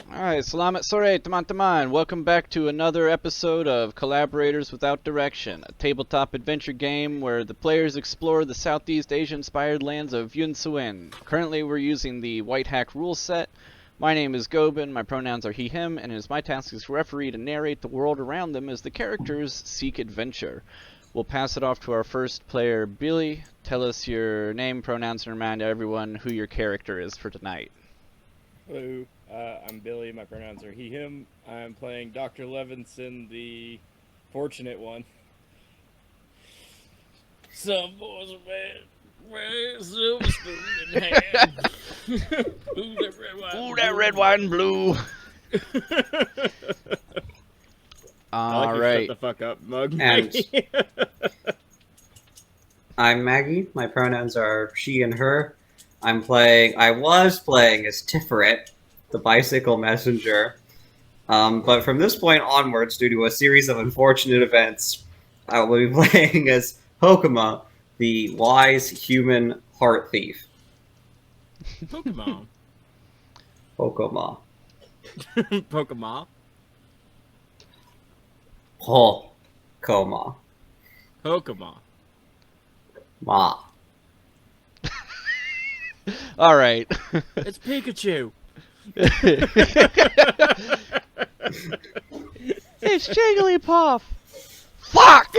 Alright, salamat sore, teman-teman. Welcome back to another episode of Collaborators Without Direction, a tabletop adventure game where the players explore the Southeast Asia-inspired lands of Yoon-Suin. Currently, we're using the Whitehack rule set. My name is Gobin, my pronouns are he, him, and it is my task as referee to narrate the world around them as the characters seek adventure. We'll pass it off to our first player, Billy. Tell us your name, pronouns, and remind everyone who your character is for tonight. Hello, I'm Billy. My pronouns are he, him. I'm playing Dr. Levinson, the fortunate one. Some boys are bad. Where's silver spoon in hand? Ooh, that red, white, and blue. All right. Shut the fuck up, mug. And I'm Maggie. My pronouns are she and her. I was playing as Tiferet, the bicycle messenger. But from this point onwards, due to a series of unfortunate events, I will be playing as Hokama, the wise human heart thief. Pokemon. Hokama. Pokemon. Hokama. Pokemon. Ma. All right. It's Pikachu. It's Jigglypuff. Fuck!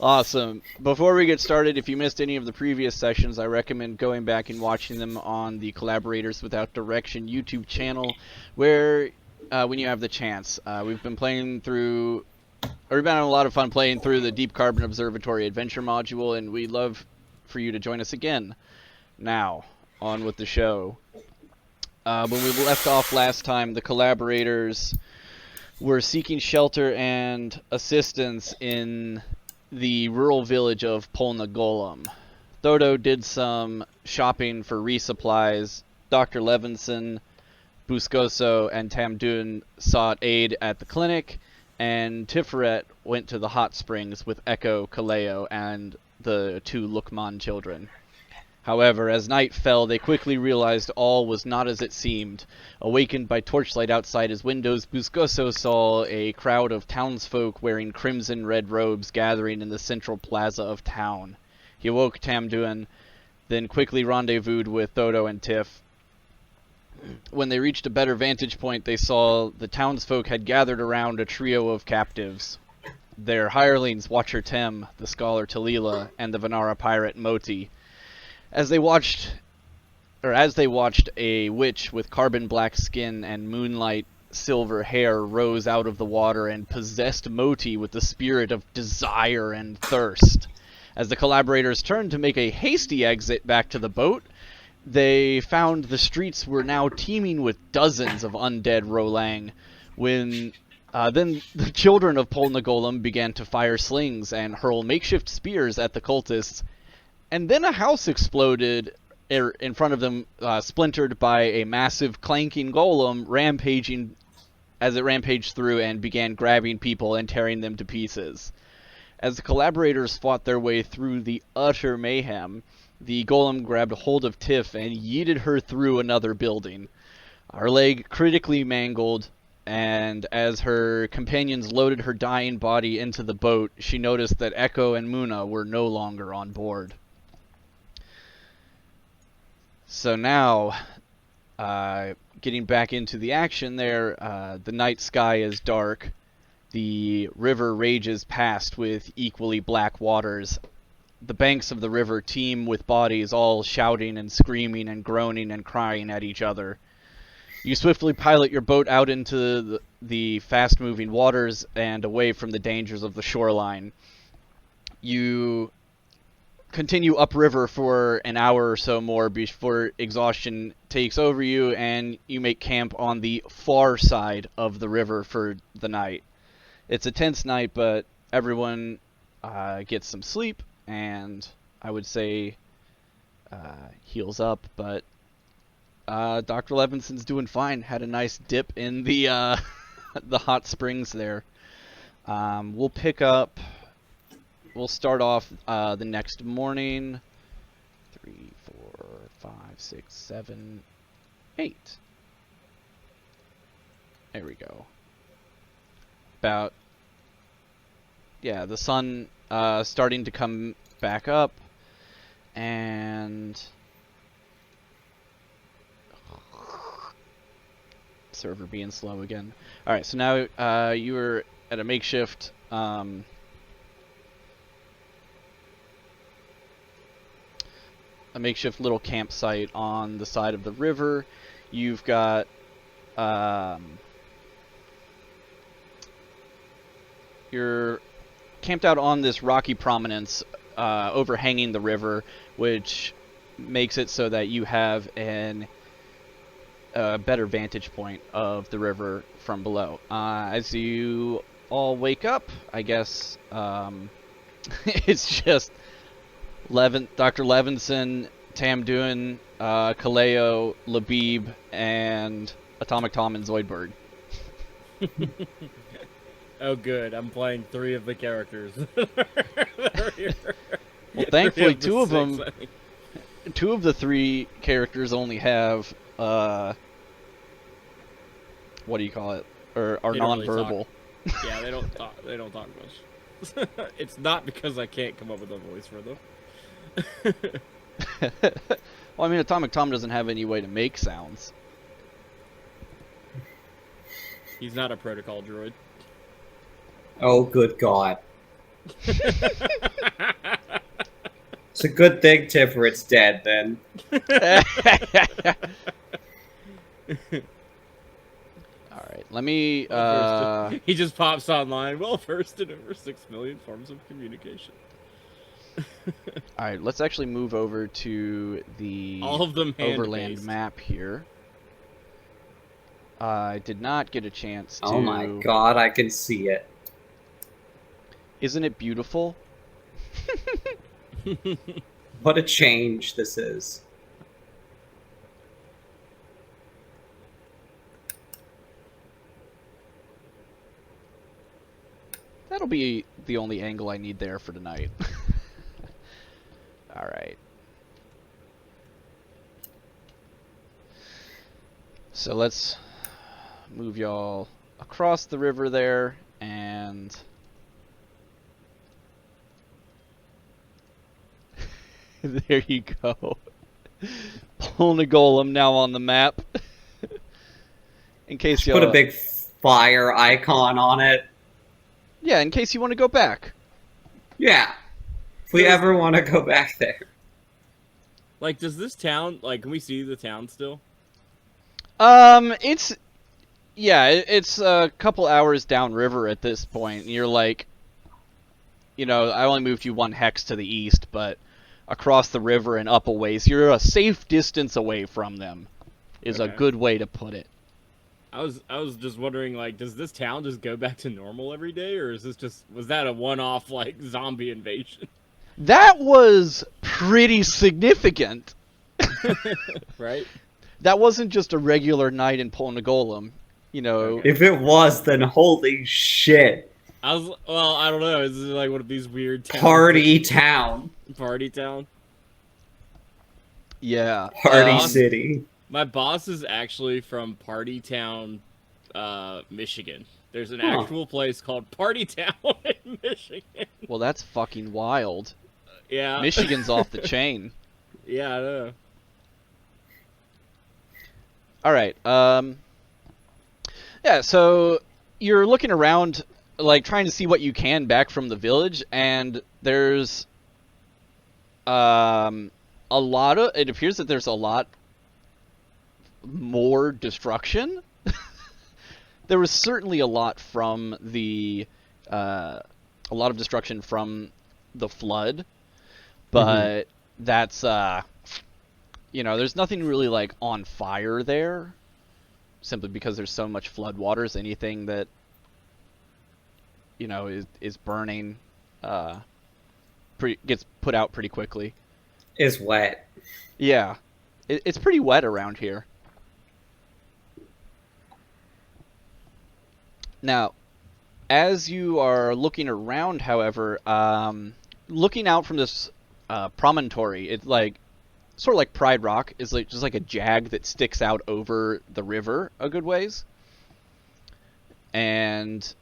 Awesome. Before we get started, if you missed any of the previous sessions, I recommend going back and watching them on the Collaborators Without Direction YouTube channel, where, when you have the chance, we've been having a lot of fun playing through the Deep Carbon Observatory adventure module, and we'd love for you to join us again. Now, on with the show. When we left off last time, the collaborators were seeking shelter and assistance in the rural village of Polna Golem. Thodo did some shopping for resupplies. Dr. Levinson, Buscoso, and Tamdun sought aid at the clinic, and Tiferet went to the hot springs with Echo, Kaleo, and the two Lukman children. However, as night fell, they quickly realized all was not as it seemed. Awakened by torchlight outside his windows, Buscoso saw a crowd of townsfolk wearing crimson-red robes gathering in the central plaza of town. He awoke Tamdun, then quickly rendezvoused with Thodo and Tiff. When they reached a better vantage point, they saw the townsfolk had gathered around a trio of captives. Their hirelings, Watcher Tem, the scholar Talila, and the Vanara pirate Moti. As they watched a witch with carbon black skin and moonlight silver hair rose out of the water and possessed Moti with the spirit of desire and thirst. As the collaborators turned to make a hasty exit back to the boat, they found the streets were now teeming with dozens of undead Rolang. Then the children of Polna Golem began to fire slings and hurl makeshift spears at the cultists. And then a house exploded in front of them, splintered by a massive clanking golem as it rampaged through and began grabbing people and tearing them to pieces. As the collaborators fought their way through the utter mayhem, the golem grabbed hold of Tiff and yeeted her through another building. Her leg critically mangled, and as her companions loaded her dying body into the boat, she noticed that Echo and Muna were no longer on board. So now, getting back into the action there, the night sky is dark. The river rages past with equally black waters. The banks of the river teem with bodies all shouting and screaming and groaning and crying at each other. You swiftly pilot your boat out into the fast-moving waters and away from the dangers of the shoreline. You continue upriver for an hour or so more before exhaustion takes over you, and you make camp on the far side of the river for the night. It's a tense night, but everyone gets some sleep, and I would say heals up, but Dr. Levinson's doing fine. Had a nice dip in the the hot springs there. We'll start off the next morning. 3, 4, 5, 6, 7, 8. There we go. About, yeah, the sun starting to come back up, and server being slow again. All right, so now you were at a makeshift little campsite on the side of the river. You've got you're camped out on this rocky prominence overhanging the river, which makes it so that you have a better vantage point of the river from below. As you all wake up, I guess it's just Dr. Levinson, Tamduin, Kaleo, Labib, and Atomic Tom and Zoidberg. Oh, good. I'm playing 3 of the characters. Well, thankfully, 3 of the 6, 2 of the 3 characters only have what do you call it? Or are nonverbal. Yeah, they don't talk. They don't talk much. It's not because I can't come up with a voice for them. Well, I mean, Atomic Tom doesn't have any way to make sounds. He's not a protocol droid. Oh, good God. It's a good thing Tifferet's dead, then. Alright, let me... He just pops online, well versed in over 6 million forms of communication. Alright, let's actually move over to the All of them overland hand-based. map here. I did not get a chance to... Oh my God, I can see it. Isn't it beautiful? What a change this is. That'll be the only angle I need there for tonight. Alright. So let's move y'all across the river there, and... there you go. Pulling a golem now on the map. In case you Put a big fire icon on it. Yeah, in case you want to go back. Yeah. If we ever want to go back there. Like, does this town, like, can we see the town still? It's a couple hours downriver at this point. And you're like, you know, I only moved you 1 hex to the east, but across the river and up a ways, you're a safe distance away from them, is a good way to put it. I was just wondering, like, does this town just go back to normal every day, or is this was that a one-off, like, zombie invasion? That was pretty significant. Right? That wasn't just a regular night in Polnagolem, you know. If it was, then holy shit. Well, I don't know. Is it like one of these weird towns? Party town. Party town? Yeah. Party city. My boss is actually from Party Town, Michigan. There's an actual place called Party Town in Michigan. Well, that's fucking wild. Yeah. Michigan's off the chain. Yeah, I know. Alright, yeah, so you're looking around, like, trying to see what you can back from the village, and there's it appears that there's a lot more destruction. There was certainly a lot from a lot of destruction from the flood, but that's, you know, there's nothing really, like, on fire there, simply because there's so much floodwaters. Anything that, you know, is burning gets put out pretty quickly. Is wet. Yeah. It's pretty wet around here. Now, as you are looking around, however, looking out from this promontory, it's like sort of like Pride Rock, is like just like a jag that sticks out over the river a good ways. And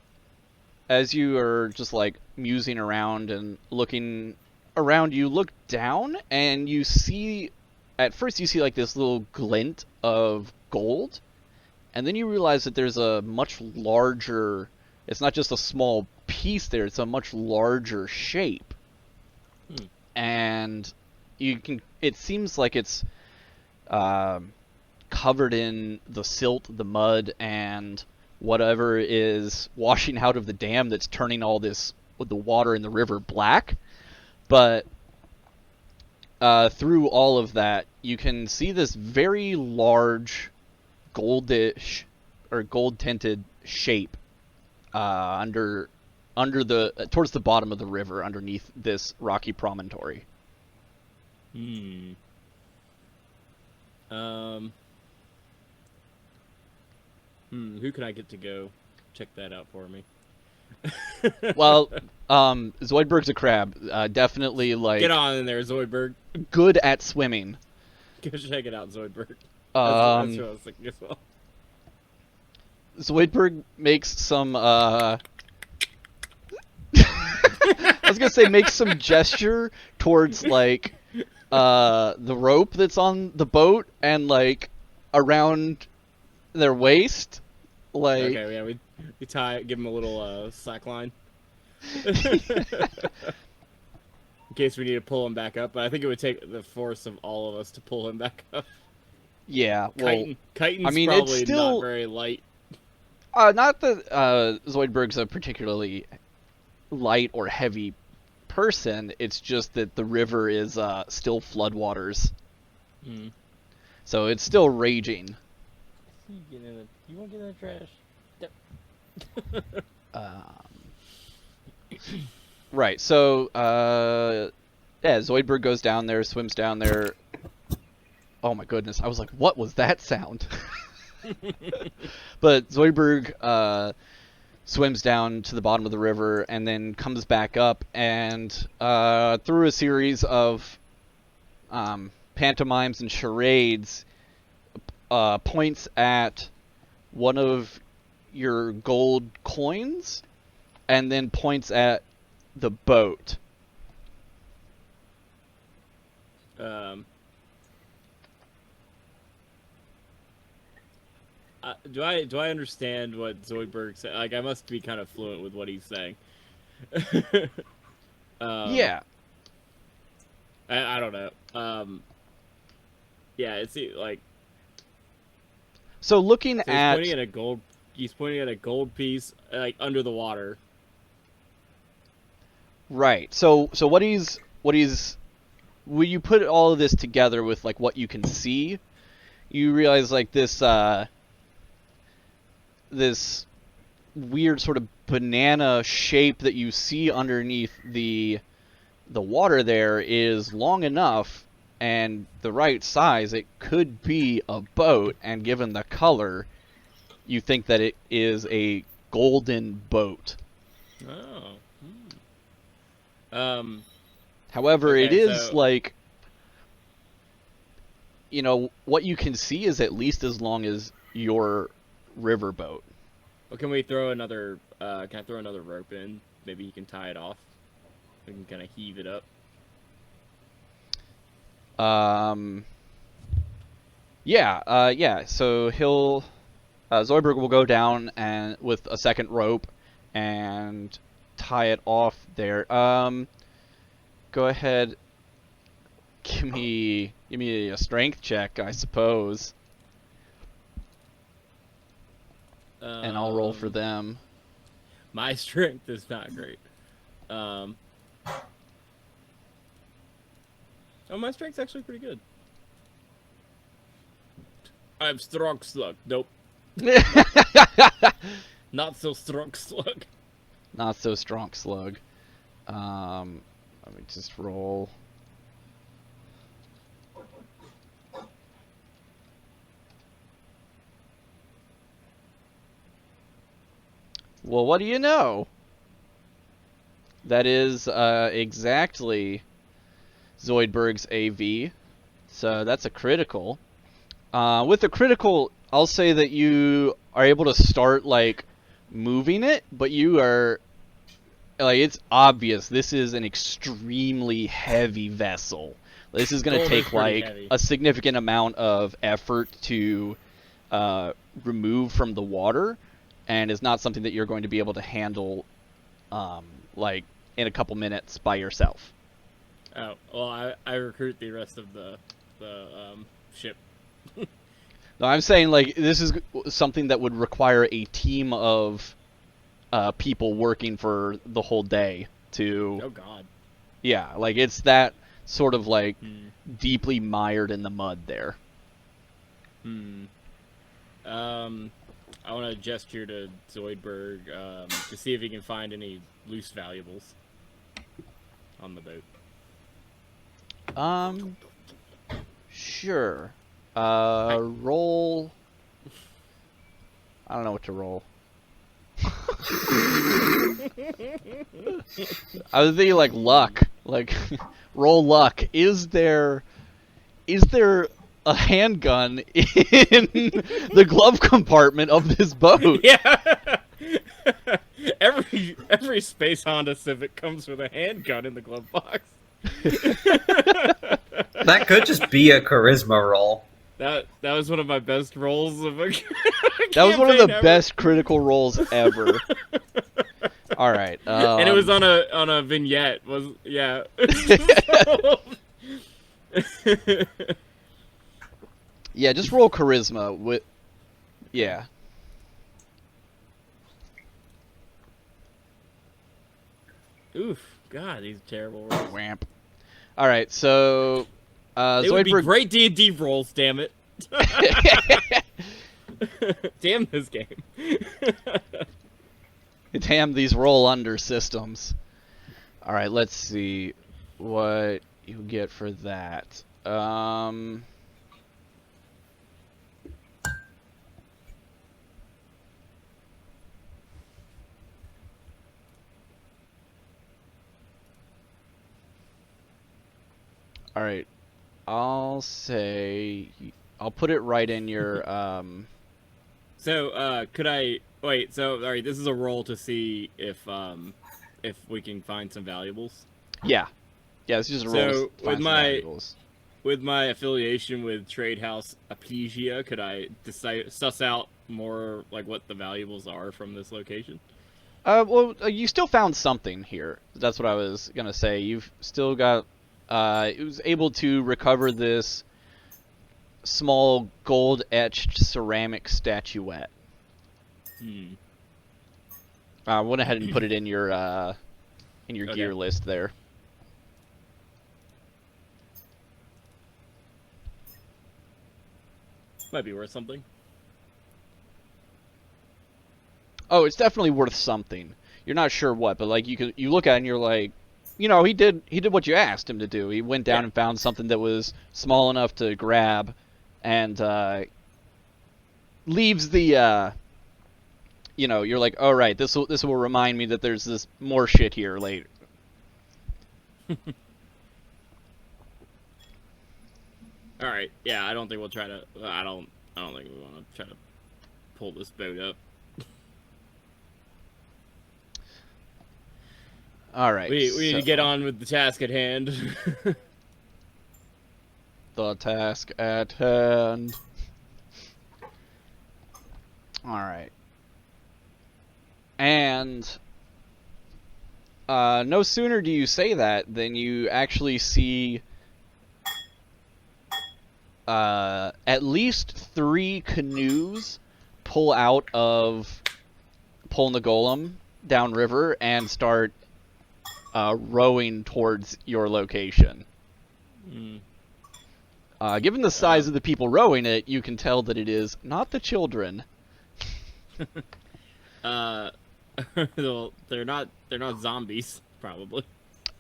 as you are just like musing around and looking around, you look down and you see, at first you see like this little glint of gold, and then you realize that there's a much larger, it's not just a small piece there, it's a much larger shape. And you can, it seems like it's covered in the silt, the mud, and whatever is washing out of the dam that's turning all this, with the water in the river, black. But through all of that, you can see this very large goldish or gold tinted shape under the, towards the bottom of the river, underneath this rocky promontory. Who can I get to go check that out for me? Well, Zoidberg's a crab. Definitely, like, Get on in there, Zoidberg. good at swimming. Go check it out, Zoidberg. That's what I was thinking as well. Zoidberg makes some I was gonna say makes some gesture towards like the rope that's on the boat and like around their waist. Like, Okay, yeah, we tie, give him a little slack line. In case we need to pull him back up, but I think it would take the force of all of us to pull him back up. yeah, well, Chitin's I mean, probably it's still not very light. not that Zoidberg's a particularly light or heavy person. It's just that the river is still floodwaters, so it's still raging. You won't get in the trash. Right, so yeah, Zoidberg goes down there, swims down there. Oh my goodness, I was like, what was that sound? But Zoidberg swims down to the bottom of the river and then comes back up, and through a series of pantomimes and charades, points at one of your gold coins and then points at the boat. Do I understand what Zoidberg said? Like, I must be kind of fluent with what he's saying. Yeah. I don't know. Yeah, it's like. So looking So at, he's pointing at a gold piece like under the water. right. So what he's when you put all of this together with like what you can see, you realize like this this weird sort of banana shape that you see underneath the water there is long enough and the right size. It could be a boat, and given the color, you think that it is a golden boat. Oh. However, Okay, it is so- like, you know, what you can see is at least as long as your riverboat. Well, can we throw another? Can I throw another rope in? Maybe he can tie it off. We can kind of heave it up. Yeah. So he'll Zoidberg will go down and with a second rope and tie it off there. Go ahead. Give me a strength check, I suppose, and I'll roll for them. My strength is not great. Oh, my strength's actually pretty good. I'm strong slug. Nope. Not so strong slug. Not so strong slug. Let me just roll. Well, what do you know? That is exactly Zoidberg's AV. So that's a critical. With a critical, I'll say that you are able to start, like, moving it, but you are, like, it's obvious this is an extremely heavy vessel. This is going to Gold is take, pretty like, heavy. a significant amount of effort to remove from the water, and is not something that you're going to be able to handle, like, in a couple minutes by yourself. Oh, well, I recruit the rest of the ship. No, I'm saying, like, this is something that would require a team of people working for the whole day to... Oh God. Yeah, like, it's that sort of, like, Hmm. deeply mired in the mud there. I want to gesture to Zoidberg to see if he can find any loose valuables on the boat. Sure. Roll... I don't know what to roll. I was thinking, like, luck. Like, roll luck. Is there a handgun in the glove compartment of this boat? Yeah. every Space Honda Civic comes with a handgun in the glove box. That could just be a charisma roll. That was one of my best rolls of a That was one of the campaign ever. best critical rolls ever. All right, and it was on a vignette. Was yeah. yeah. Just roll charisma with, yeah. Oof! God, these terrible rolls. Whamp. All right, so They would be Zoidberg. great D&D rolls. Damn it! Damn this game. Damn these roll under systems. All right, let's see what you get for that. All right, I'll say I'll put it right in your So, could I wait? So, all right, this is a roll to see if we can find some valuables. yeah. This is just a roll. So, to with find some my- valuables. With my affiliation with Trade House Apesia, could I suss out more like what the valuables are from this location? Well, you still found something here. That's what I was gonna say. You've still got. It was able to recover this small gold-etched ceramic statuette. I went ahead and put it in your Okay. gear list there. Might be worth something. Oh, it's definitely worth something. You're not sure what, but like you look at it and you're like, you know, he did what you asked him to do. He went down Yeah. and found something that was small enough to grab, and leaves the you know, you're like, oh right, this will remind me that there's this more shit here later. All right. Yeah, I don't think we'll try to. I don't think we want to try to pull this boat up. All right, We need to so- get on with the task at hand. the task at hand. All right. And no sooner do you say that than you actually see at least 3 canoes pull out of pulling the golem downriver and start rowing towards your location. Given the size of the people rowing it, you can tell that it is not the children. Well, they're not zombies, probably.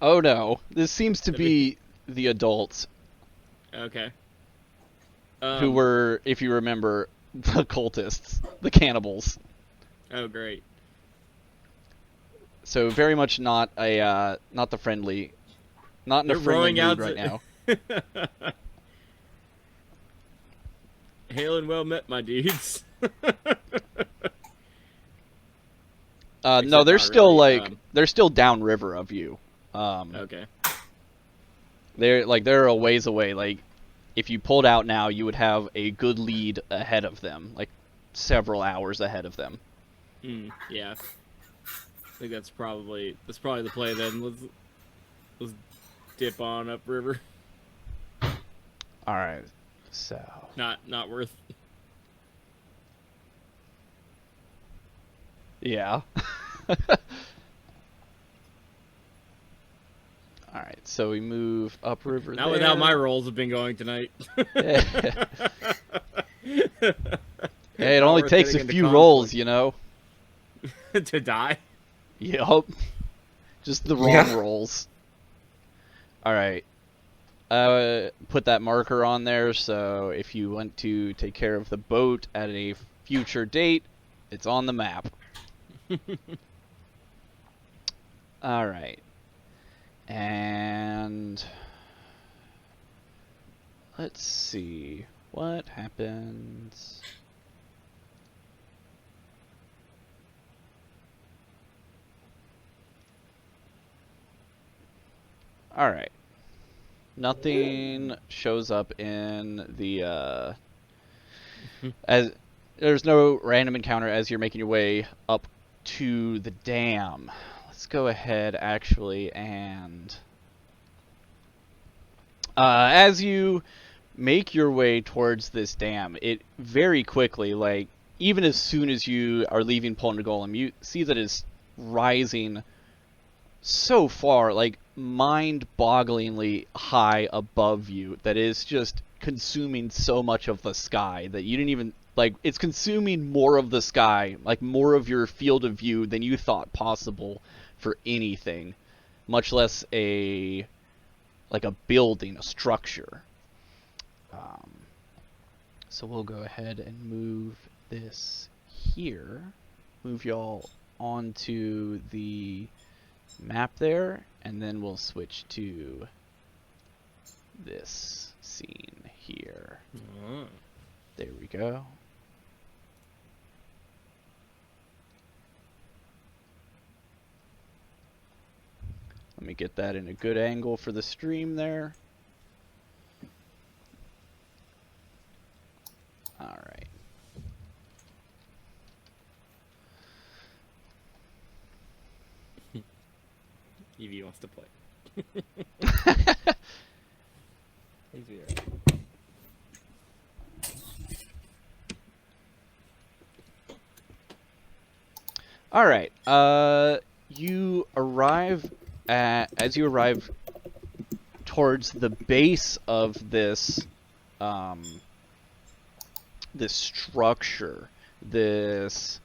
Oh no, this seems to be the adults Okay. who were, if you remember, the cultists, the cannibals. Oh, great. So very much not the friendly, not in a They're friendly rowing mood out right to- now. Hail and well met, my dudes. No, they're not still really, like they're still downriver of you. Okay. They're a ways away. Like, if you pulled out now, you would have a good lead ahead of them, like several hours ahead of them. Yeah. I think that's probably the play then. Let's dip on upriver. All right, so Not worth. yeah. All right, so we move upriver. Not with how my rolls have been going tonight. Hey, it Not only worth takes a getting into few conflict. rolls, you know. To die. Yup. Just the wrong Yeah. rolls. All right. Put that marker on there, so if you want to take care of the boat at a future date, it's on the map. All right. And let's see what happens. All right. Nothing shows up in the as there's no random encounter as you're making your way up to the dam. Let's go ahead actually and as you make your way towards this dam, it very quickly, like even as soon as you are leaving Polnagolem, you see that it's rising so far, like mind-bogglingly high above you, that is just consuming so much of the sky that you didn't even like. It's consuming more of the sky, like more of your field of view than you thought possible for anything, much less a building, a structure. So we'll go ahead and move this here, move y'all onto the map there, and then we'll switch to this scene here. There we go. Let me get that in a good angle for the stream there. All right. Evie wants to play. He's weird. All right. You arrive as you arrive towards the base of this this structure, this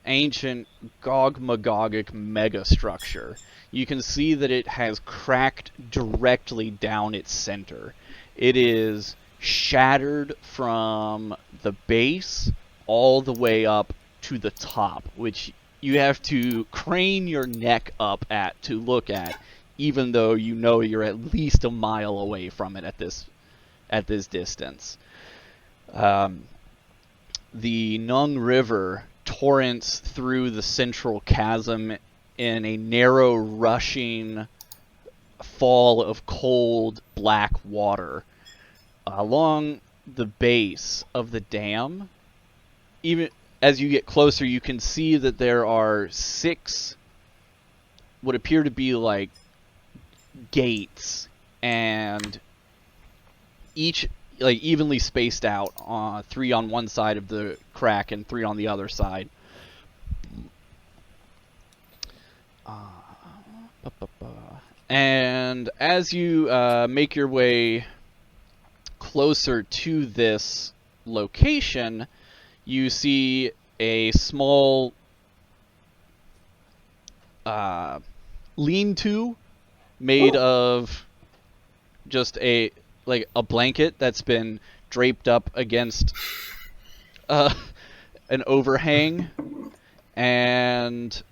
ancient Gog-Magogic megastructure. You can see that it has cracked directly down its center. It is shattered from the base all the way up to the top, which you have to crane your neck up at to look at, even though you know you're at least a mile away from it at this distance. The Nung River torrents through the central chasm in a narrow, rushing fall of cold, black water. Along the base of the dam, even as you get closer, you can see that there are 6 what appear to be like gates, and each like evenly spaced out, 3 on one side of the crack and 3 on the other side. And as you make your way closer to this location, you see a small lean-to made of just a blanket that's been draped up against an overhang, and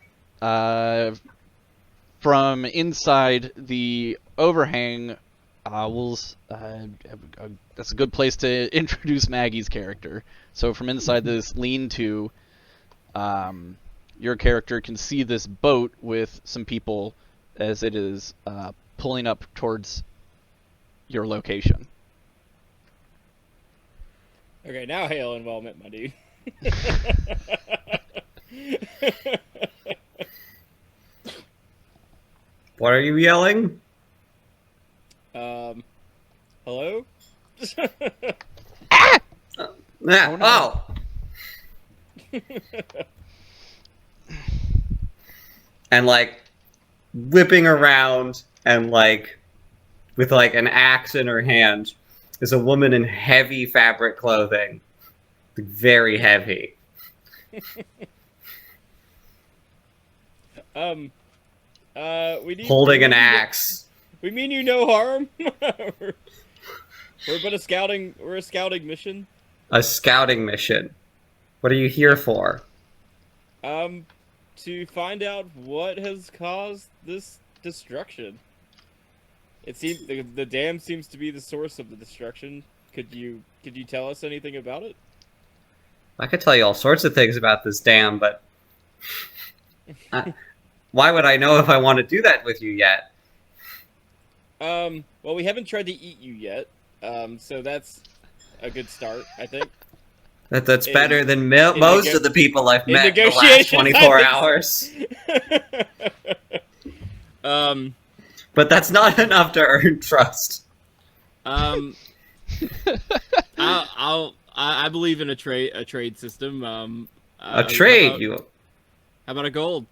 from inside the overhang That's a good place to introduce Maggie's character. So from inside this lean-to, your character can see this boat with some people as it is pulling up towards your location. Okay, now hail involvement, my dude. What are you yelling? Hello? Yeah. no. And like whipping around and like with like an axe in her hand is a woman in heavy fabric clothing. Very heavy. We need Holding an axe. We mean you no harm. We're a scouting mission. A scouting mission. What are you here for? To find out what has caused this destruction. It seems the dam seems to be the source of the destruction. Could you tell us anything about it? I could tell you all sorts of things about this dam, but why would I know if I want to do that with you yet? Well, we haven't tried to eat you yet, so that's a good start, I think. That's better than most of the people I've met in the last 24 hours. But that's not enough to earn trust. I believe in a trade system. A trade? How about a gold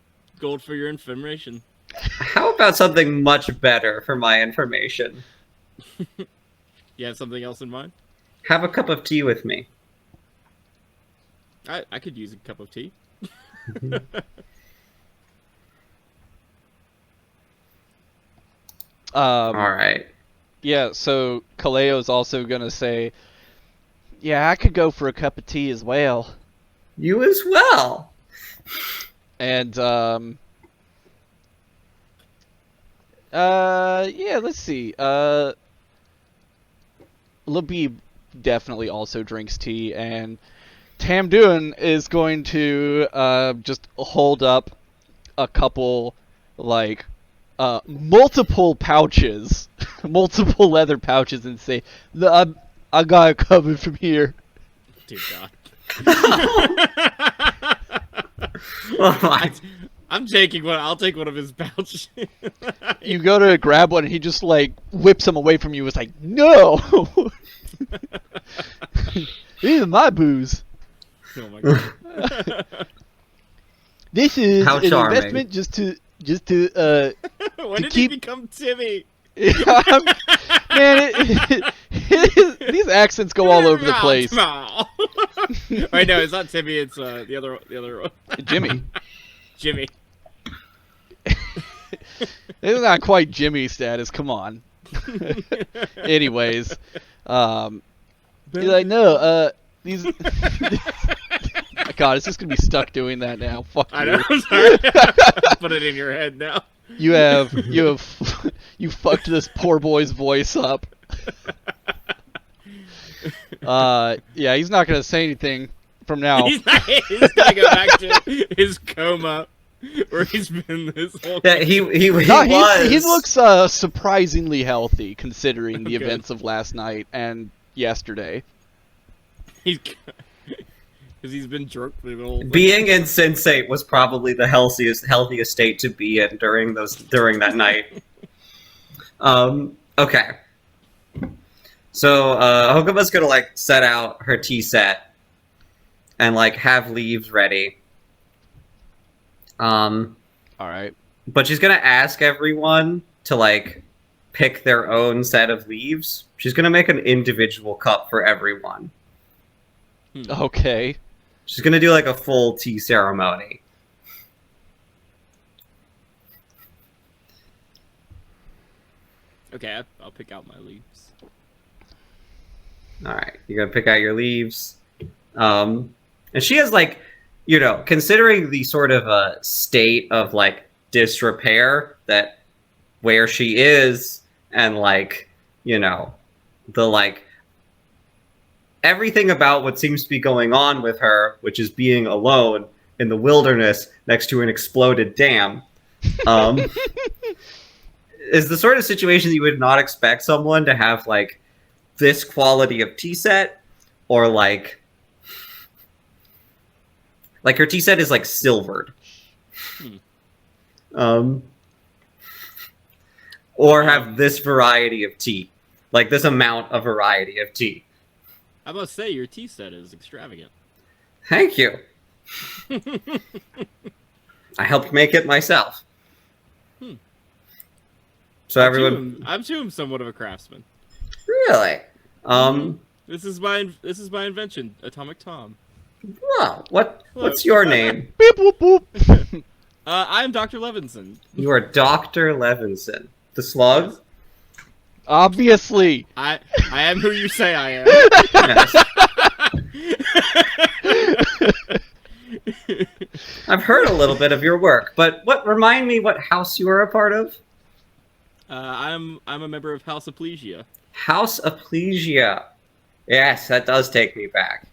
for your information? How about something much better for my information? You have something else in mind? Have a cup of tea with me. I could use a cup of tea. All right. Yeah, so Kaleo's also gonna say, yeah, I could go for a cup of tea as well. You as well. And, yeah, let's see. Labib definitely also drinks tea, and Tamduan is going to just hold up a couple, like, multiple pouches, multiple leather pouches, and say, I got it covered from here. Dear God. Oh, I'm taking one. I'll take one of his pouches. You go to grab one, and he just, like, whips them away from you. It's like, no! These are my booze. Oh my God. This is How an charming. investment just to When did keep- he become Timmy? Man, these accents go all over the place. Wait, no, it's not Timmy. It's the other one. Jimmy. Jimmy. It's not quite Jimmy status. Come on. Anyways, he's like, no, these. God, it's just gonna be stuck doing that now. Fuck you. I know. I'm sorry. Put it in your head now. You fucked this poor boy's voice up. Yeah, he's not gonna say anything from now. He's gonna go back to his coma where he's been this whole yeah, he No, was. he looks surprisingly healthy considering the Okay. events of last night and yesterday. because he's been drunk for the whole thing. Being insensate was probably the healthiest state to be in during that night. Okay. So Hokuma's gonna like set out her tea set and like have leaves ready. All right. But she's gonna ask everyone to like pick their own set of leaves. She's gonna make an individual cup for everyone. Okay. She's gonna do like a full tea ceremony. Okay, I'll pick out my leaves. All right, you're gonna pick out your leaves, and she has like, you know, considering the sort of a state of like disrepair that where she is, and like, you know, the like everything about what seems to be going on with her, which is being alone in the wilderness next to an exploded dam, is the sort of situation that you would not expect someone to have like this quality of tea set, or like her tea set is like silvered. Or have this variety of tea, like this amount of variety of tea. I must say, your tea set is extravagant. Thank you. I helped make it myself. So everyone, I'm too somewhat of a craftsman. really, This is my invention, Atomic Tom. wow. What's your name? Beep boop boop. I'm Dr. Levinson. You are Dr. Levinson, the slug. Yes. Obviously. I am who you say I am. Yes. I've heard a little bit of your work, but remind me what house you are a part of? I'm a member of House Aplesia. House Aplesia. Yes, that does take me back.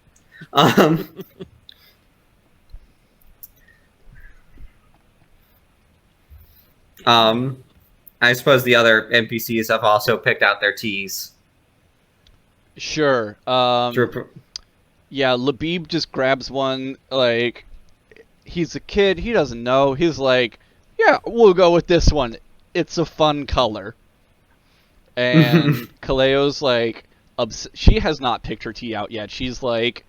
I suppose the other NPCs have also picked out their teas. Sure. Yeah, Labib just grabs one, like, he's a kid, he doesn't know, he's like, yeah, we'll go with this one. It's a fun color. And Kaleo's like, she has not picked her tea out yet. She's like,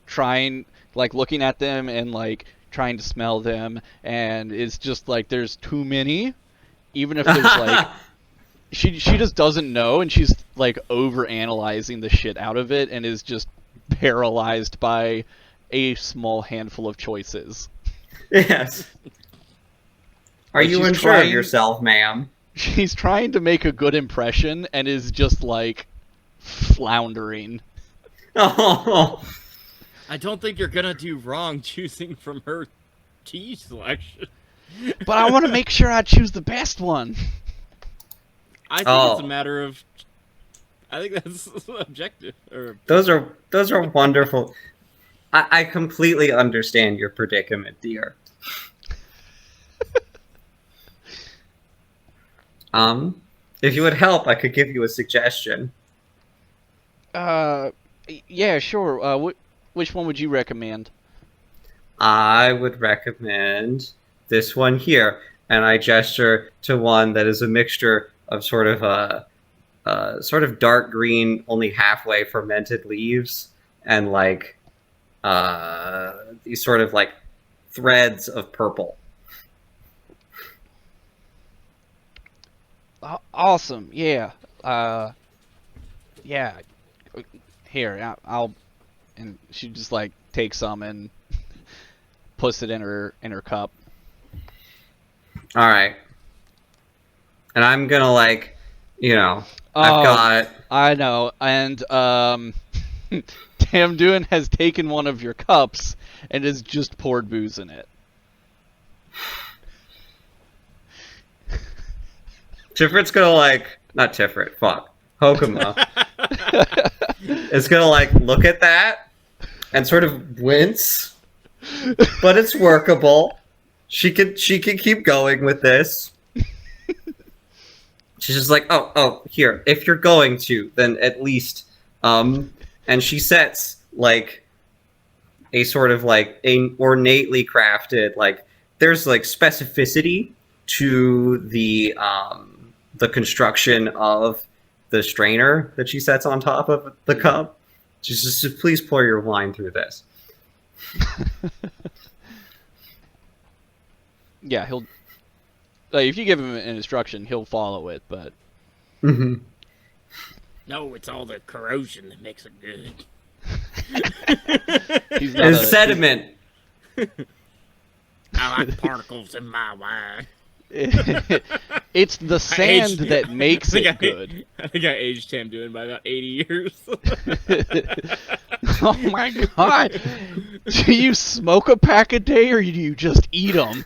trying, like, looking at them and, like, trying to smell them, and it's just like, there's too many. Even if there's, like, she just doesn't know, and she's, like, over-analyzing the shit out of it, and is just paralyzed by a small handful of choices. Yes. Are you unsure of yourself, ma'am? She's trying to make a good impression, and is just, like, floundering. Oh. I don't think you're gonna do wrong choosing from her tea selection. But I want to make sure I choose the best one. I think it's a matter of. I think that's objective. Those are wonderful. I completely understand your predicament, dear. If you would help, I could give you a suggestion. Yeah, sure. Which one would you recommend? I would recommend this one here, and I gesture to one that is a mixture of sort of dark green, only halfway fermented leaves, and like these sort of like threads of purple. Awesome. Yeah. Yeah. Here, I'll. And she just like takes some and puts it in her cup. All right. And I'm gonna like, you know, I know, and Tamduin has taken one of your cups and has just poured booze in it. Tifrit's gonna like, not Tifrit, fuck, Hokuma. It's gonna like look at that and sort of wince, but it's workable. She can keep going with this. She's just like, oh, here, if you're going to, then at least, and she sets like a sort of like a ornately crafted, like there's like specificity to the construction of the strainer that she sets on top of the cup. She's just please pour your wine through this. Yeah, he'll. If you give him an instruction, he'll follow it. But Mm-hmm. No, it's all the corrosion that makes it good. It's sediment. I like particles in my wine. It's the sand that makes it good. I think I aged Tamduin by about 80 years. Oh my god! Do you smoke a pack a day, or do you just eat them?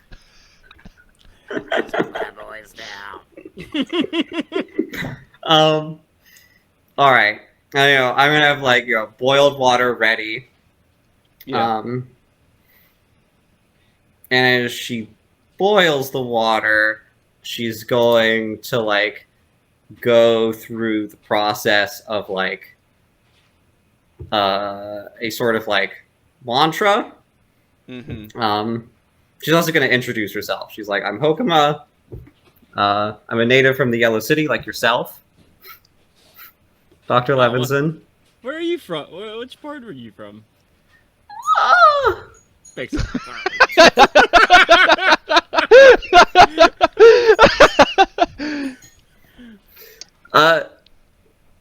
That's what my boys now. All right. I'm gonna have like boiled water ready. Yeah. And as she boils the water, she's going to like go through the process of like a sort of like mantra. Mm-hmm. She's also going to introduce herself. She's like, I'm Hokama. I'm a native from the Yellow City, like yourself, Dr. Levinson. Where are you from? Which part were you from? Ah! Makes sense.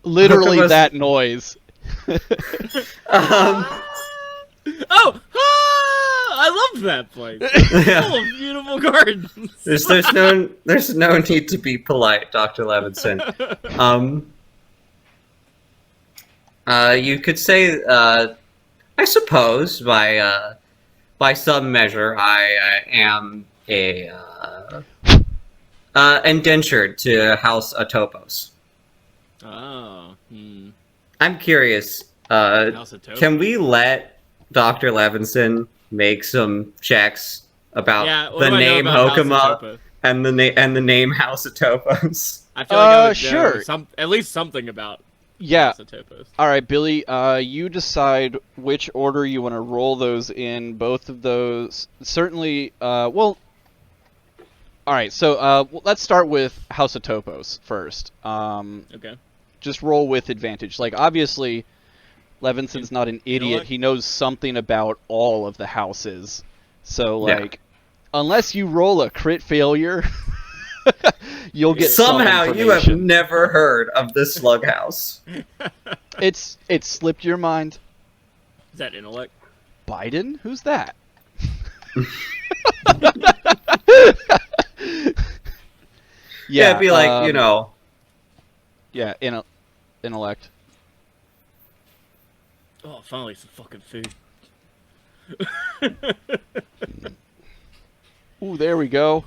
Literally Hokuma's- that noise. Oh! Ah! I love that place. Yeah. Full of beautiful gardens. There's no need to be polite, Dr. Levinson. You could say, I suppose, by some measure, I am a indentured to House Atopos. Oh. I'm curious. House of Topo. Can we let Dr. Levinson make some checks about what the do I know name about House of Hokama Topo? and the name House Atopos? I feel like I would sure. know at least something about Yeah. House of Topos. All right, Billy. You decide which order you want to roll those in. Both of those, certainly. Well. All right. So let's start with House of Topos first. Okay. Just roll with advantage. Like obviously, Levinson's not an idiot. what? He knows something about all of the houses. So Yeah. like, unless you roll a crit failure, you'll get Somehow some you have information. never heard of the Slug House. It's slipped your mind. Is that intellect? Biden? Who's that? Yeah, it'd be like, Yeah, intellect. Oh, finally some fucking food. Ooh, there we go.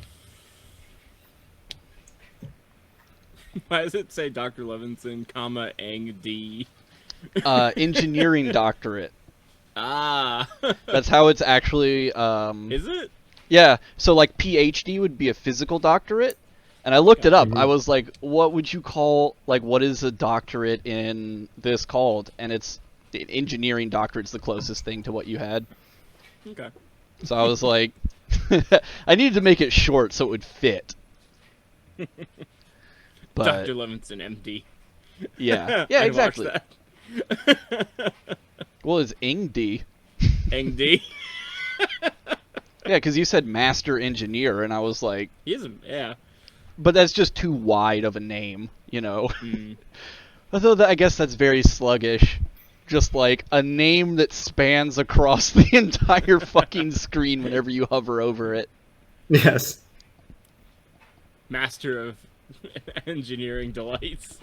Why does it say Dr. Levinson, comma, Ang D? Engineering doctorate. Ah. That's how it's actually. Is it? Yeah, so like PhD would be a physical doctorate, and I looked it up. Mhm. I was like, what would you call, like, what is a doctorate in this called? And it's engineering doctorate's the closest thing to what you had. Okay. So I was like, I needed to make it short so it would fit. But Dr. Levinson, MD. yeah, I'd exactly. watch that. Well, it's Ing D. Ang D. Yeah, because you said master engineer, and I was like, He is yeah. but that's just too wide of a name, you know. Mm. Although I guess that's very sluggish. Just like a name that spans across the entire fucking screen whenever you hover over it. Yes. Master of engineering delights.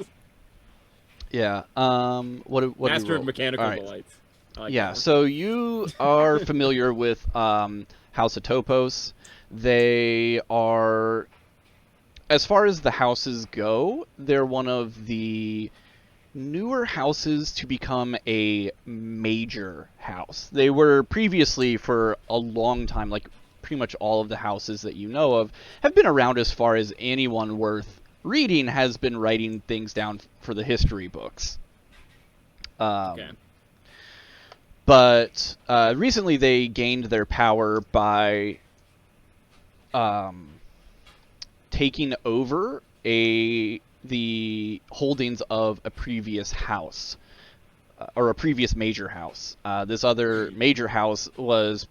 Yeah. What Master do we of roll? mechanical All right. delights. I like Yeah. that one. So you are familiar with House of Topos. They are, as far as the houses go, they're one of the newer houses to become a major house. They were previously, for a long time, like pretty much all of the houses that you know of, have been around as far as anyone worth reading has been writing things down for the history books. Okay. But recently they gained their power by taking over the holdings of a previous house, or a previous major house. This other major house was,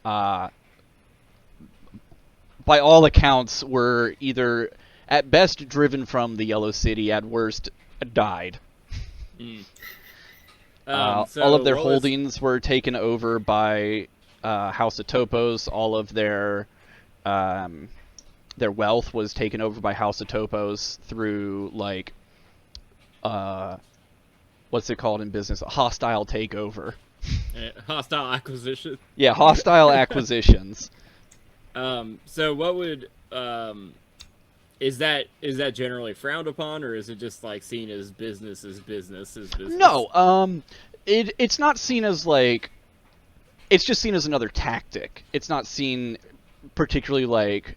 by all accounts, were either at best driven from the Yellow City, at worst died. Mm. So all of their holdings were taken over by House of Topos. All of their wealth was taken over by House of Topos through, like, what's it called in business? A hostile takeover. Hostile acquisition. Yeah, hostile acquisitions. So what would Is that generally frowned upon, or is it just like seen as business is business is business? No, it's not seen as like, it's just seen as another tactic. It's not seen particularly like.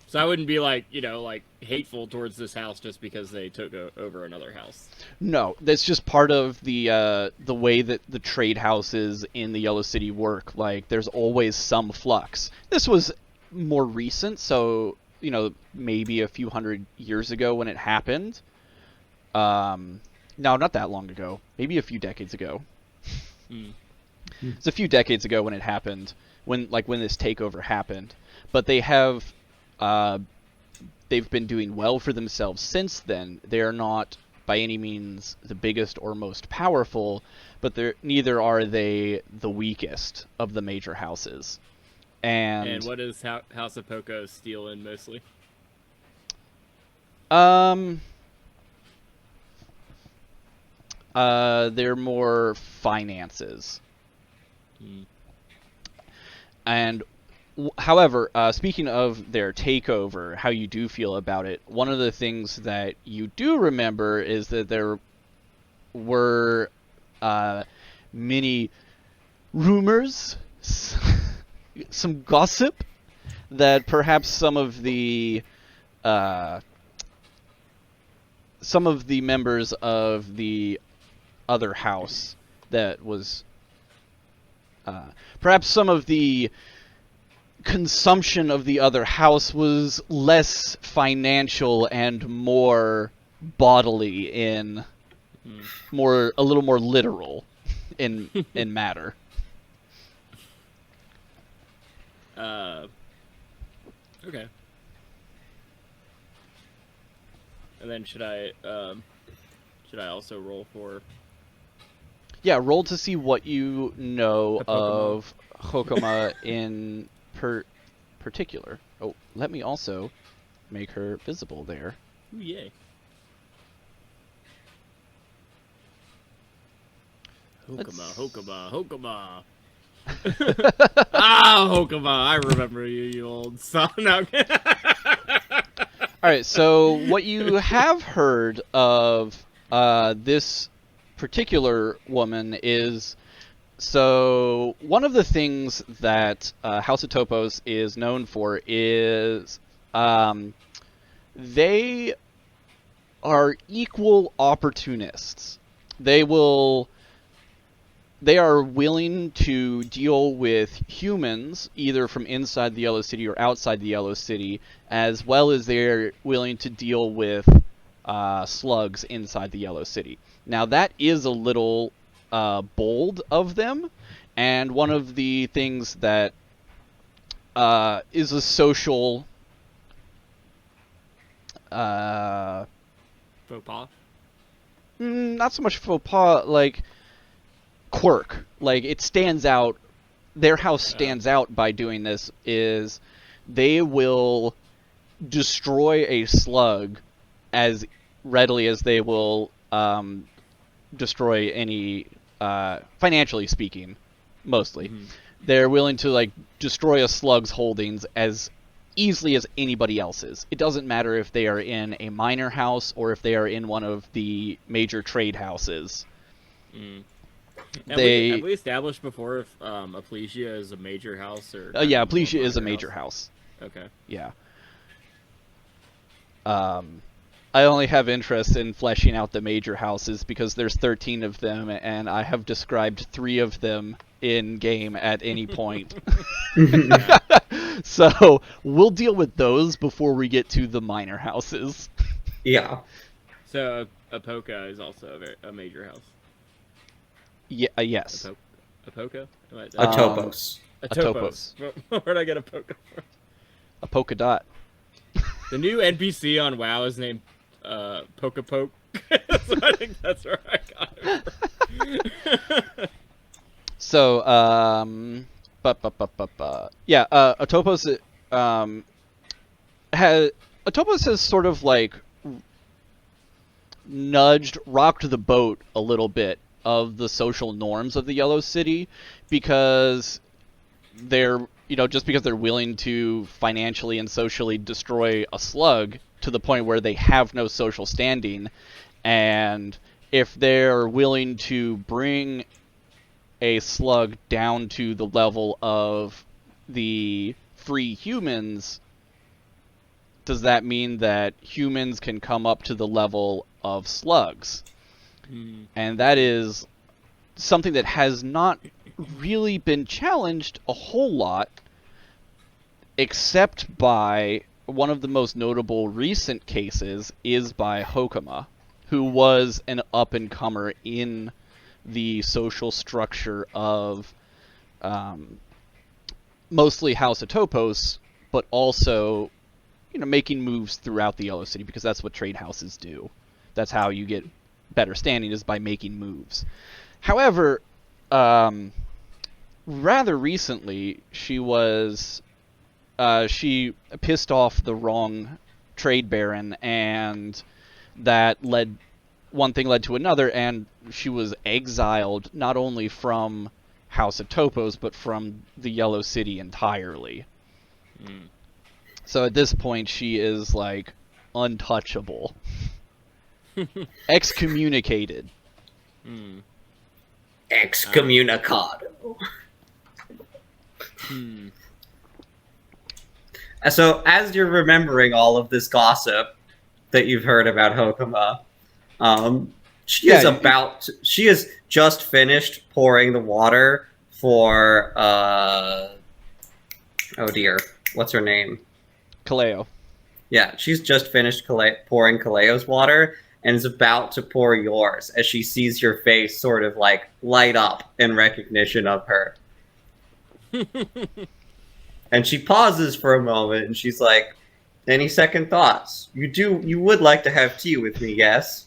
So I wouldn't be like, like hateful towards this house just because they took over another house. No, that's just part of the way that the trade houses in the Yellow City work. Like, there's always some flux. This was more recent, so maybe a few hundred years ago when it happened. No, not that long ago. Maybe a few decades ago. It's a few decades ago when it happened, when this takeover happened. But they have, they've been doing well for themselves since then. They're not by any means the biggest or most powerful, but neither are they the weakest of the major houses. And what does House of Poco steal in mostly? They're more finances. And however, speaking of their takeover, how you do feel about it, one of the things that you do remember is that there were many rumors, some gossip, that perhaps some of the members of the other house that was perhaps some of the consumption of the other house was less financial and more bodily in a little more literal in matter. Okay. And then should I also roll for? Yeah, roll to see what you know Hokoma. of Hokoma in particular. Oh, let me also make her visible there. Ooh, yay. Hokama. Hokama, I remember you old son. Alright, so what you have heard of this particular woman is, so one of the things that House of Topos is known for is they are equal opportunists. They are willing to deal with humans, either from inside the Yellow City or outside the Yellow City, as well as they're willing to deal with slugs inside the Yellow City. Now, that is a little bold of them, and one of the things that is a social Faux pas? not so much faux pas, like quirk. Like, it stands out. Their house stands out by doing this, is they will destroy a slug as readily as they will destroy any, financially speaking, mostly. Mm-hmm. They're willing to, destroy a slug's holdings as easily as anybody else's. It doesn't matter if they are in a minor house or if they are in one of the major trade houses. Have we established before if Aplesia is a major house or? Yeah, Aplesia is a major house. Okay. Yeah. I only have interest in fleshing out the major houses because there's 13 of them, and I have described 3 of them in game at any point. So we'll deal with those before we get to the minor houses. Yeah. So Apoka is also a major house. Yeah. Yes. Apoka? A Topos. A Topos. Where'd I get Apoka from? A polka dot. The new NPC on WoW is named Poke. So I think that's where I got it from. So, yeah, Atopos has sort of rocked the boat a little bit of the social norms of the Yellow City, because just because they're willing to financially and socially destroy a slug to the point where they have no social standing, and if they're willing to bring a slug down to the level of the free humans, does that mean that humans can come up to the level of slugs? And that is something that has not really been challenged a whole lot, except by one of the most notable recent cases is by Hokama, who was an up-and-comer in the social structure of mostly House of Topos, but also, you know, making moves throughout the Yellow City, because that's what trade houses do. That's how you get better standing, is by making moves. However, rather recently, she pissed off the wrong trade baron, and that one thing led to another, and she was exiled not only from House of Topos, but from the Yellow City entirely. So at this point, she is, like, untouchable. Excommunicated. Excommunicado. So, as you're remembering all of this gossip that you've heard about Hokama, she has just finished pouring the water for, oh dear, what's her name? Kaleo. Yeah, she's just finished pouring Kaleo's water, and is about to pour yours as she sees your face sort of, like, light up in recognition of her. And she pauses for a moment, and she's like, any second thoughts? You would like to have tea with me, yes?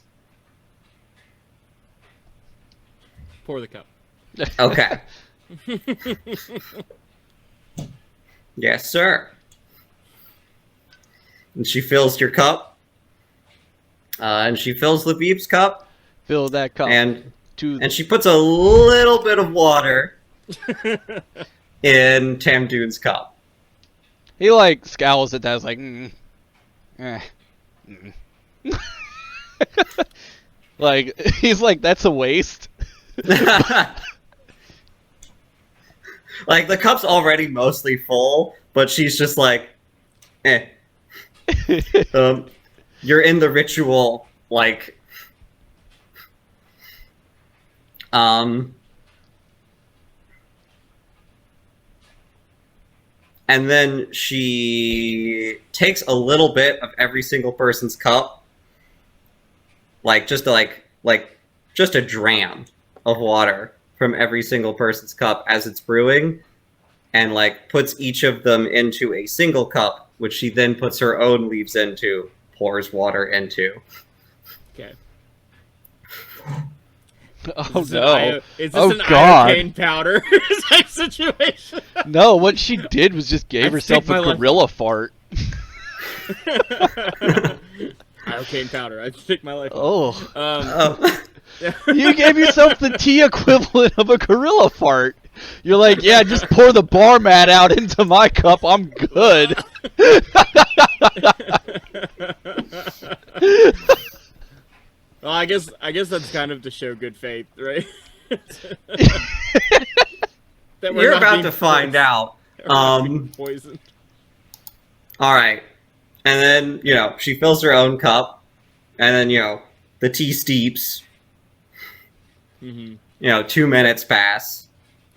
Pour the cup. Okay. Yes, sir. And she fills your cup. And she fills Labib's cup. Fill that cup. And she puts a little bit of water in Tamdoon's cup. He, like, scowls at that, is like, Like, he's like, that's a waste. Like, the cup's already mostly full, but she's just like, you're in the ritual, like, and then she takes a little bit of every single person's cup, like just a dram of water from every single person's cup as it's brewing, and like puts each of them into a single cup, which she then puts her own leaves into, pours water into. Okay. Oh no! Is this Oh an god! iocane powder type situation? No, what she did was just gave herself a gorilla fart. Iocane powder. I picked my life. Oh. You gave yourself the tea equivalent of a gorilla fart. You're like, yeah, just pour the bar mat out into my cup. I'm good. Well, I guess that's kind of to show good faith, right? That You're about to find out. Poisoned. All right, and then she fills her own cup, and then the tea steeps. 2 minutes pass.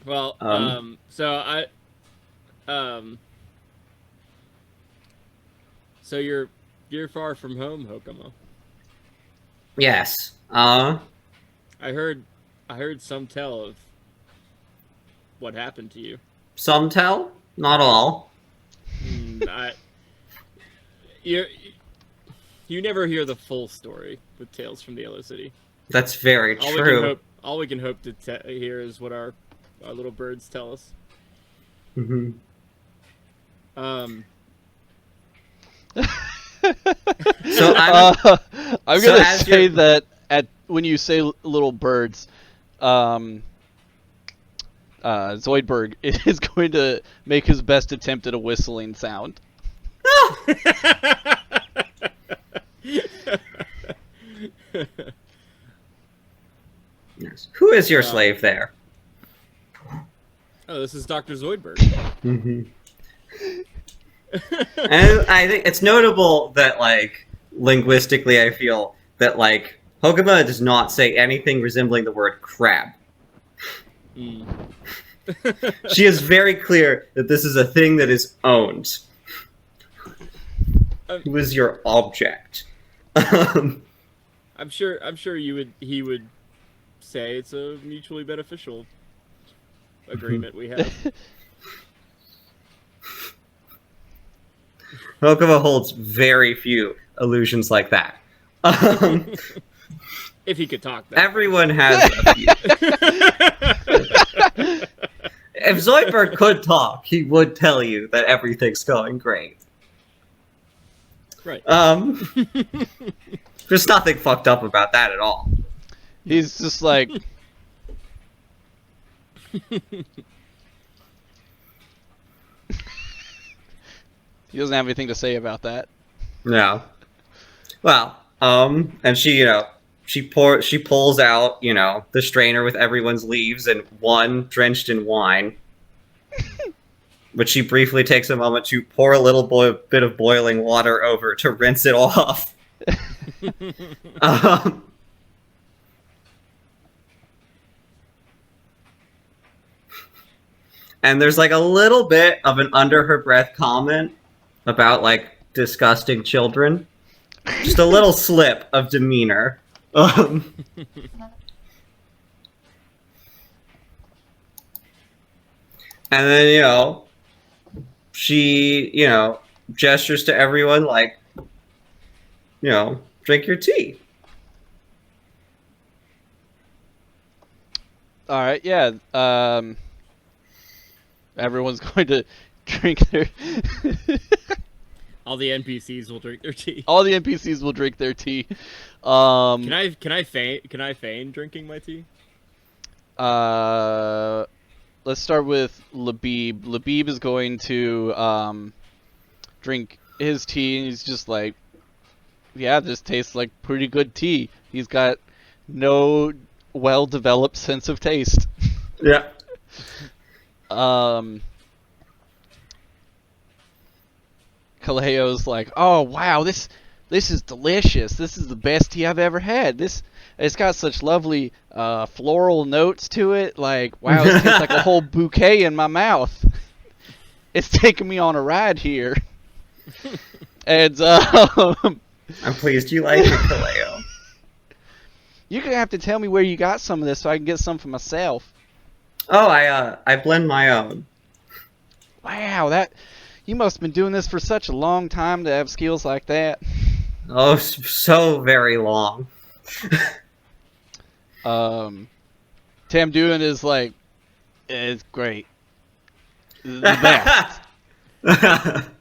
Well, so you're far from home, Hokama. Yes. I heard some tell of what happened to you. Some tell, not all. You never hear the full story with Tales from the Yellow City. That's very true. All we can hope to hear is what our little birds tell us. Mm-hmm. So I'm gonna say that when you say little birds, Zoidberg is going to make his best attempt at a whistling sound. Yes. Who is your slave there? Oh, this is Dr. Zoidberg. Mm-hmm. And I think it's notable that, like, linguistically, I feel that, like, Hokuma does not say anything resembling the word crab. Mm. She is very clear that this is a thing that is owned. Who is your object? I'm sure he would say it's a mutually beneficial agreement we have. Hokuma holds very few illusions like that. If he could talk, that Everyone has a few. If Zoidberg could talk, he would tell you that everything's going great. Right. There's nothing fucked up about that at all. He's just like... He doesn't have anything to say about that. No. Well, and she, she pulls out, the strainer with everyone's leaves and one drenched in wine. But she briefly takes a moment to pour a little bit of boiling water over to rinse it off. And there's like a little bit of an under her breath comment about like disgusting children. Just a little slip of demeanor. And then, she, gestures to everyone like, drink your tea. All right, yeah. Everyone's going to drink their... all the NPCs will drink their tea. All the NPCs will drink their tea. Can I feign drinking my tea? Let's start with Labib. Labib is going to drink his tea, and he's just like, yeah, this tastes like pretty good tea. He's got no well-developed sense of taste. Yeah. Kaleo's like, oh wow, this is delicious. This is the best tea I've ever had. It's got such lovely floral notes to it. Like, wow, it tastes like a whole bouquet in my mouth. It's taking me on a ride here. And I'm pleased you like it, Kaleo. You're gonna have to tell me where you got some of this so I can get some for myself. Oh, I blend my own. Wow, you must have been doing this for such a long time to have skills like that. Oh, so very long. Tamduin is like, it's great. The best.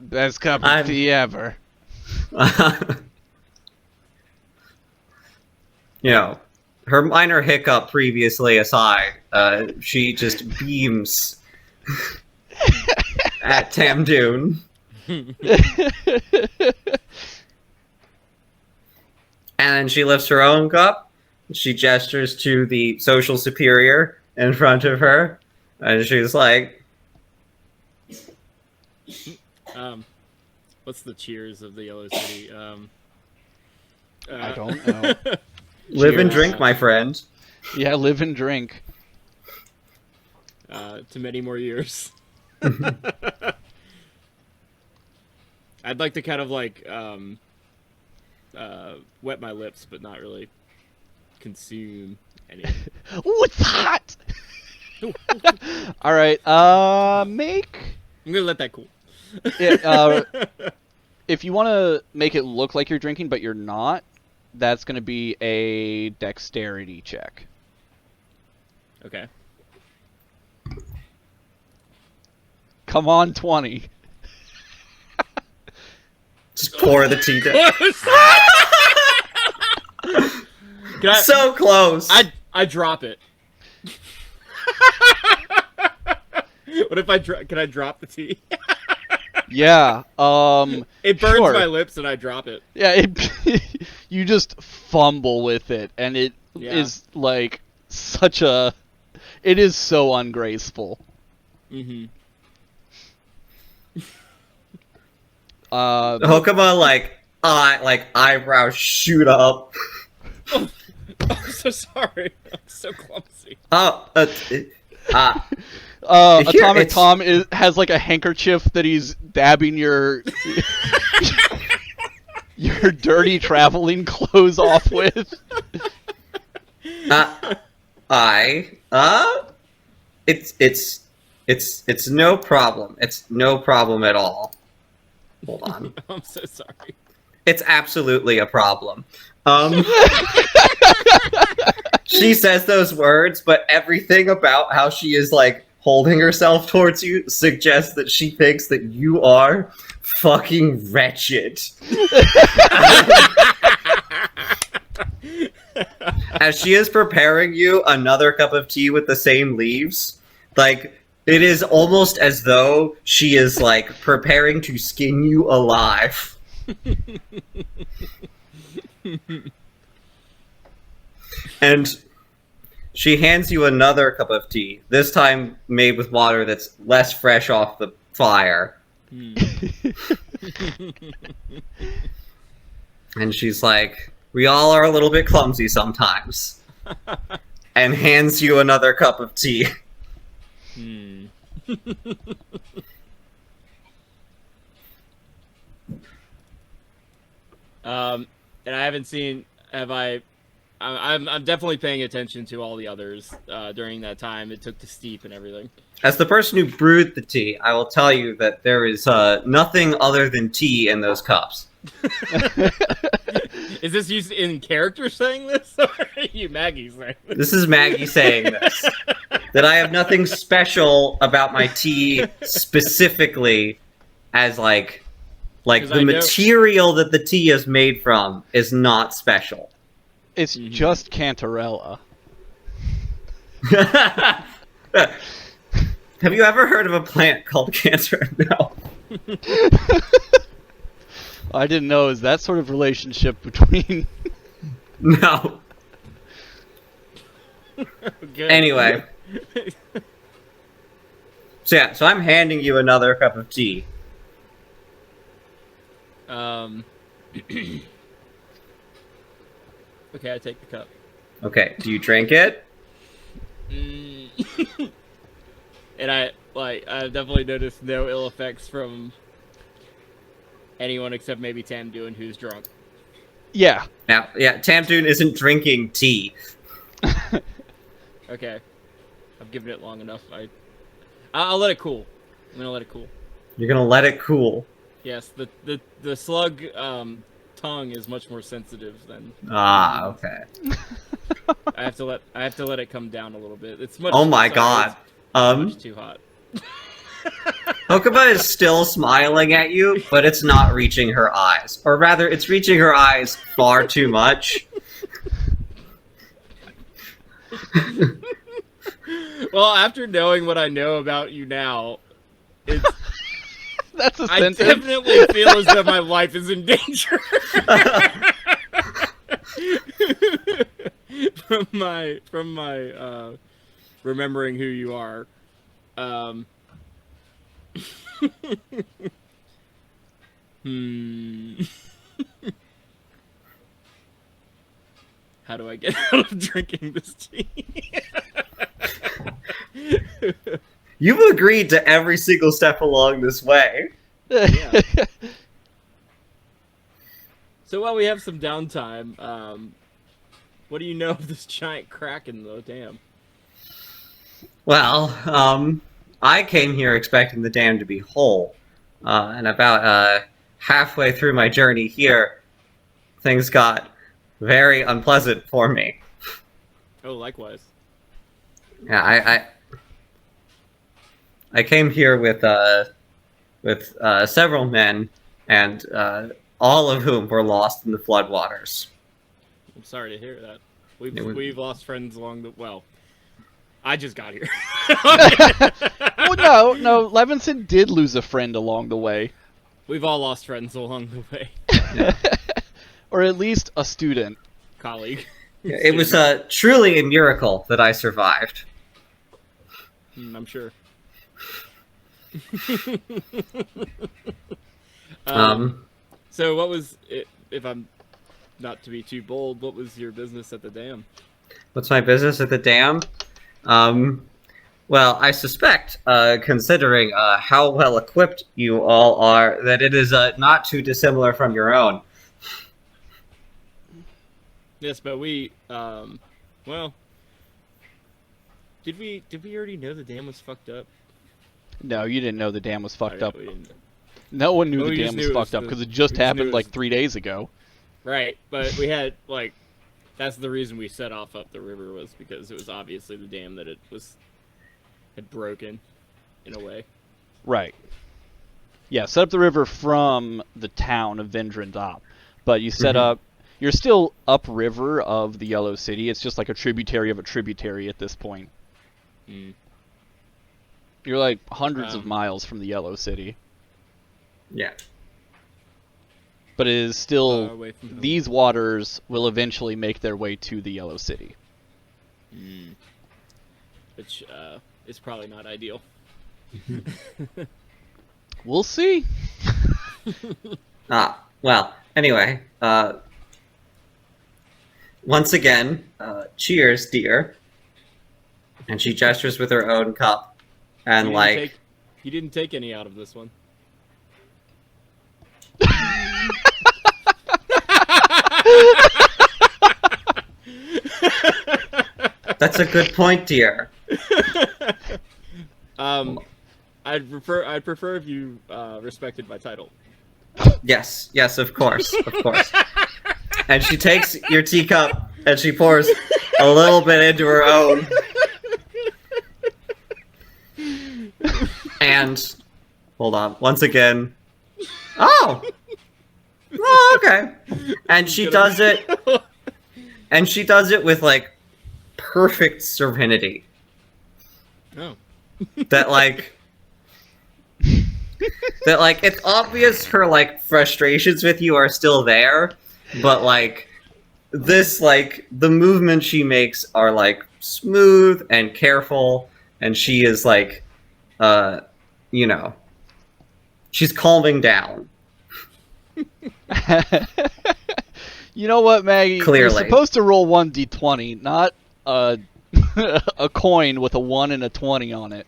Best cup of tea ever. Her minor hiccup previously aside, she just beams at Tamdoon. And then she lifts her own cup. She gestures to the social superior in front of her, and she's like, what's the cheers of the Yellow City? I don't know. live and Cheers. drink, my friend. Yeah, live and drink. To many more years. I'd like to kind of like wet my lips, but not really consume anything. Ooh, it's hot! All right, make... I'm gonna let that cool. If you want to make it look like you're drinking, but you're not, that's going to be a dexterity check. Okay. Come on, 20. Just pour the tea down. So close. I drop it. What if can I drop the tea? Yeah. It burns sure. my lips and I drop it. Yeah. you just fumble with it, and it is like such a. It is so ungraceful. Mm-hmm. Hokama eyebrows shoot up. Oh, I'm so sorry. I'm so clumsy. Atomic Tom has like a handkerchief that he's dabbing your your dirty traveling clothes off with. It's no problem. It's no problem at all. Hold on. I'm so sorry. It's absolutely a problem. She says those words, but everything about how she is like holding herself towards you suggests that she thinks that you are fucking wretched. As she is preparing you another cup of tea with the same leaves, like, it is almost as though she is, like, preparing to skin you alive. And she hands you another cup of tea, this time made with water that's less fresh off the fire. And she's like, we all are a little bit clumsy sometimes. And hands you another cup of tea. And I haven't seen. I'm definitely paying attention to all the others during that time it took to steep and everything. As the person who brewed the tea, I will tell you that there is nothing other than tea in those cups. Is this you in character saying this, or are you Maggie saying this? This is Maggie saying this. That I have nothing special about my tea specifically, as like the material that the tea is made from is not special. It's just Cantarella. Have you ever heard of a plant called cancer? No. I didn't know it was that sort of relationship between... No. Anyway. So I'm handing you another cup of tea. Okay, I take the cup. Okay, do you drink it? And I've definitely noticed no ill effects from anyone except maybe Tamdoon, who's drunk. Yeah. Yeah, Tamdoon isn't drinking tea. Okay. I've given it long enough. I'll let it cool. I'm gonna let it cool. You're gonna let it cool. Yes, the slug tongue is much more sensitive than. Ah, okay. I have to let it come down a little bit. It's much. Oh my god. Much too hot. Hokuba is still smiling at you, but it's not reaching her eyes. Or rather, it's reaching her eyes far too much. Well, after knowing what I know about you now, it's. That's a I sentence. definitely feel as though my life is in danger. from my remembering who you are. How do I get out of drinking this tea? You've agreed to every single step along this way. Yeah. So while we have some downtime, what do you know of this giant kraken, though? Damn. Well, I came here expecting the dam to be whole. And about halfway through my journey here, things got very unpleasant for me. Oh, likewise. Yeah, I came here with several men, and all of whom were lost in the floodwaters. I'm sorry to hear that. We've lost friends along the... Well, I just got here. Well, no, Levinson did lose a friend along the way. We've all lost friends along the way. Yeah. or at least a student. colleague. It was truly a miracle that I survived. I'm sure. So what was it, if I'm not to be too bold, what was your business at the dam? What's my business at the dam? Well, I suspect, considering how well equipped you all are, that it is not too dissimilar from your own. Yes, but we well, did we already know the dam was fucked up? No, you didn't know the dam was fucked up. We didn't. No one knew Well, the we just dam knew was it was fucked up the- because it just we just knew happened it like was- 3 days ago. Right, but we had like that's the reason we set off up the river was because it was obviously the dam that had broken in a way. Right. Yeah, set up the river from the town of Vin Drin Dop, but you set up. You're still upriver of the Yellow City. It's just like a tributary of a tributary at this point. Mm. You're like hundreds of miles from the Yellow City, Yeah. but it is Far still. away from home. These waters will eventually make their way to the Yellow City. Which is probably not ideal. We'll see. Well, anyway, once again, cheers, dear. And she gestures with her own cup. And You didn't take any out of this one. that's a good point, dear. I'd prefer if you respected my title. Yes, of course. And she takes your teacup and she pours a little bit into her own. And hold on, once again. Oh, okay. And she does it. And she does it with like perfect serenity. Oh. That it's obvious her like frustrations with you are still there, but like this the movements she makes are like smooth and careful, and she is like she's calming down. You know what, Maggie? Clearly. You're supposed to roll 1d20, not a a coin with a 1 and a 20 on it.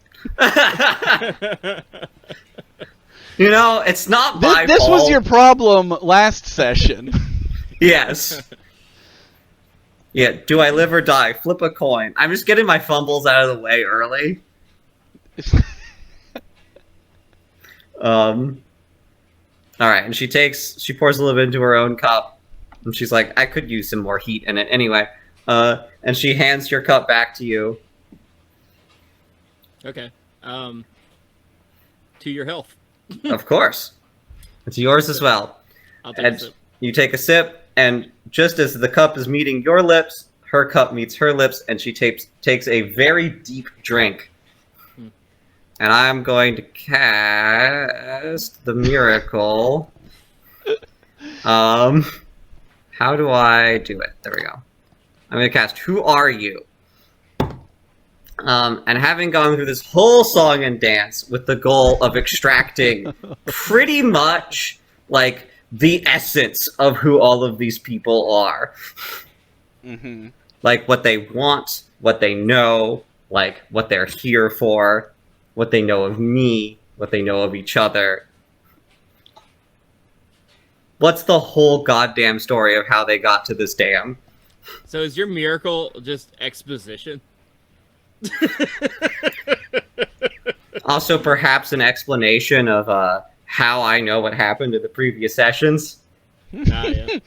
It's not my This fault. was your problem last session. Yes. Yeah, do I live or die? Flip a coin. I'm just getting my fumbles out of the way early. Alright, and she pours a little bit into her own cup, and she's like, I could use some more heat in it anyway. And she hands your cup back to you. Okay. To your health. Of course. It's yours as well. I'll take And a sip. you take a sip, and just as the cup is meeting your lips, her cup meets her lips, and she takes a very deep drink. And I'm going to cast the miracle. How do I do it? There we go. I'm going to cast Who Are You? And having gone through this whole song and dance with the goal of extracting pretty much like the essence of who all of these people are. Mm-hmm. Like what they want, what they know, like what they're here for, what they know of me, what they know of each other. What's the whole goddamn story of how they got to this dam? So is your miracle just exposition? Also, perhaps an explanation of how I know what happened in the previous sessions. Yeah.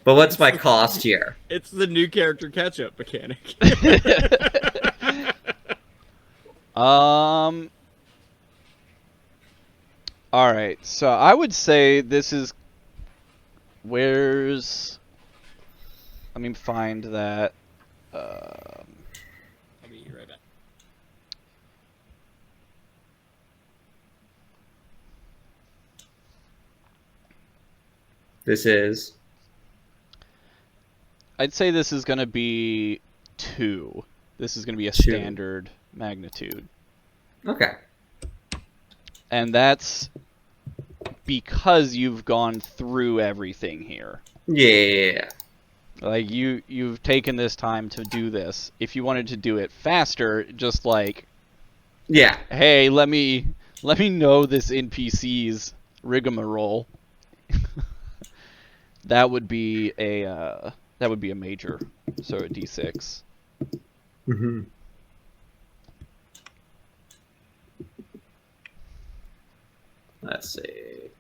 But what's my cost here? It's the new character catch-up mechanic. Alright, so I would say this is... Let me find that... I'll be right back. this is? I'd say this is going to be 2. This is going to be a 2. standard magnitude. Okay. And that's because you've gone through everything here. Yeah. Like, you've taken this time to do this. If you wanted to do it faster, just like, Yeah. hey, let me know this NPC's rigmarole. That would be a major. So a D6. Mm-hmm. Let's see.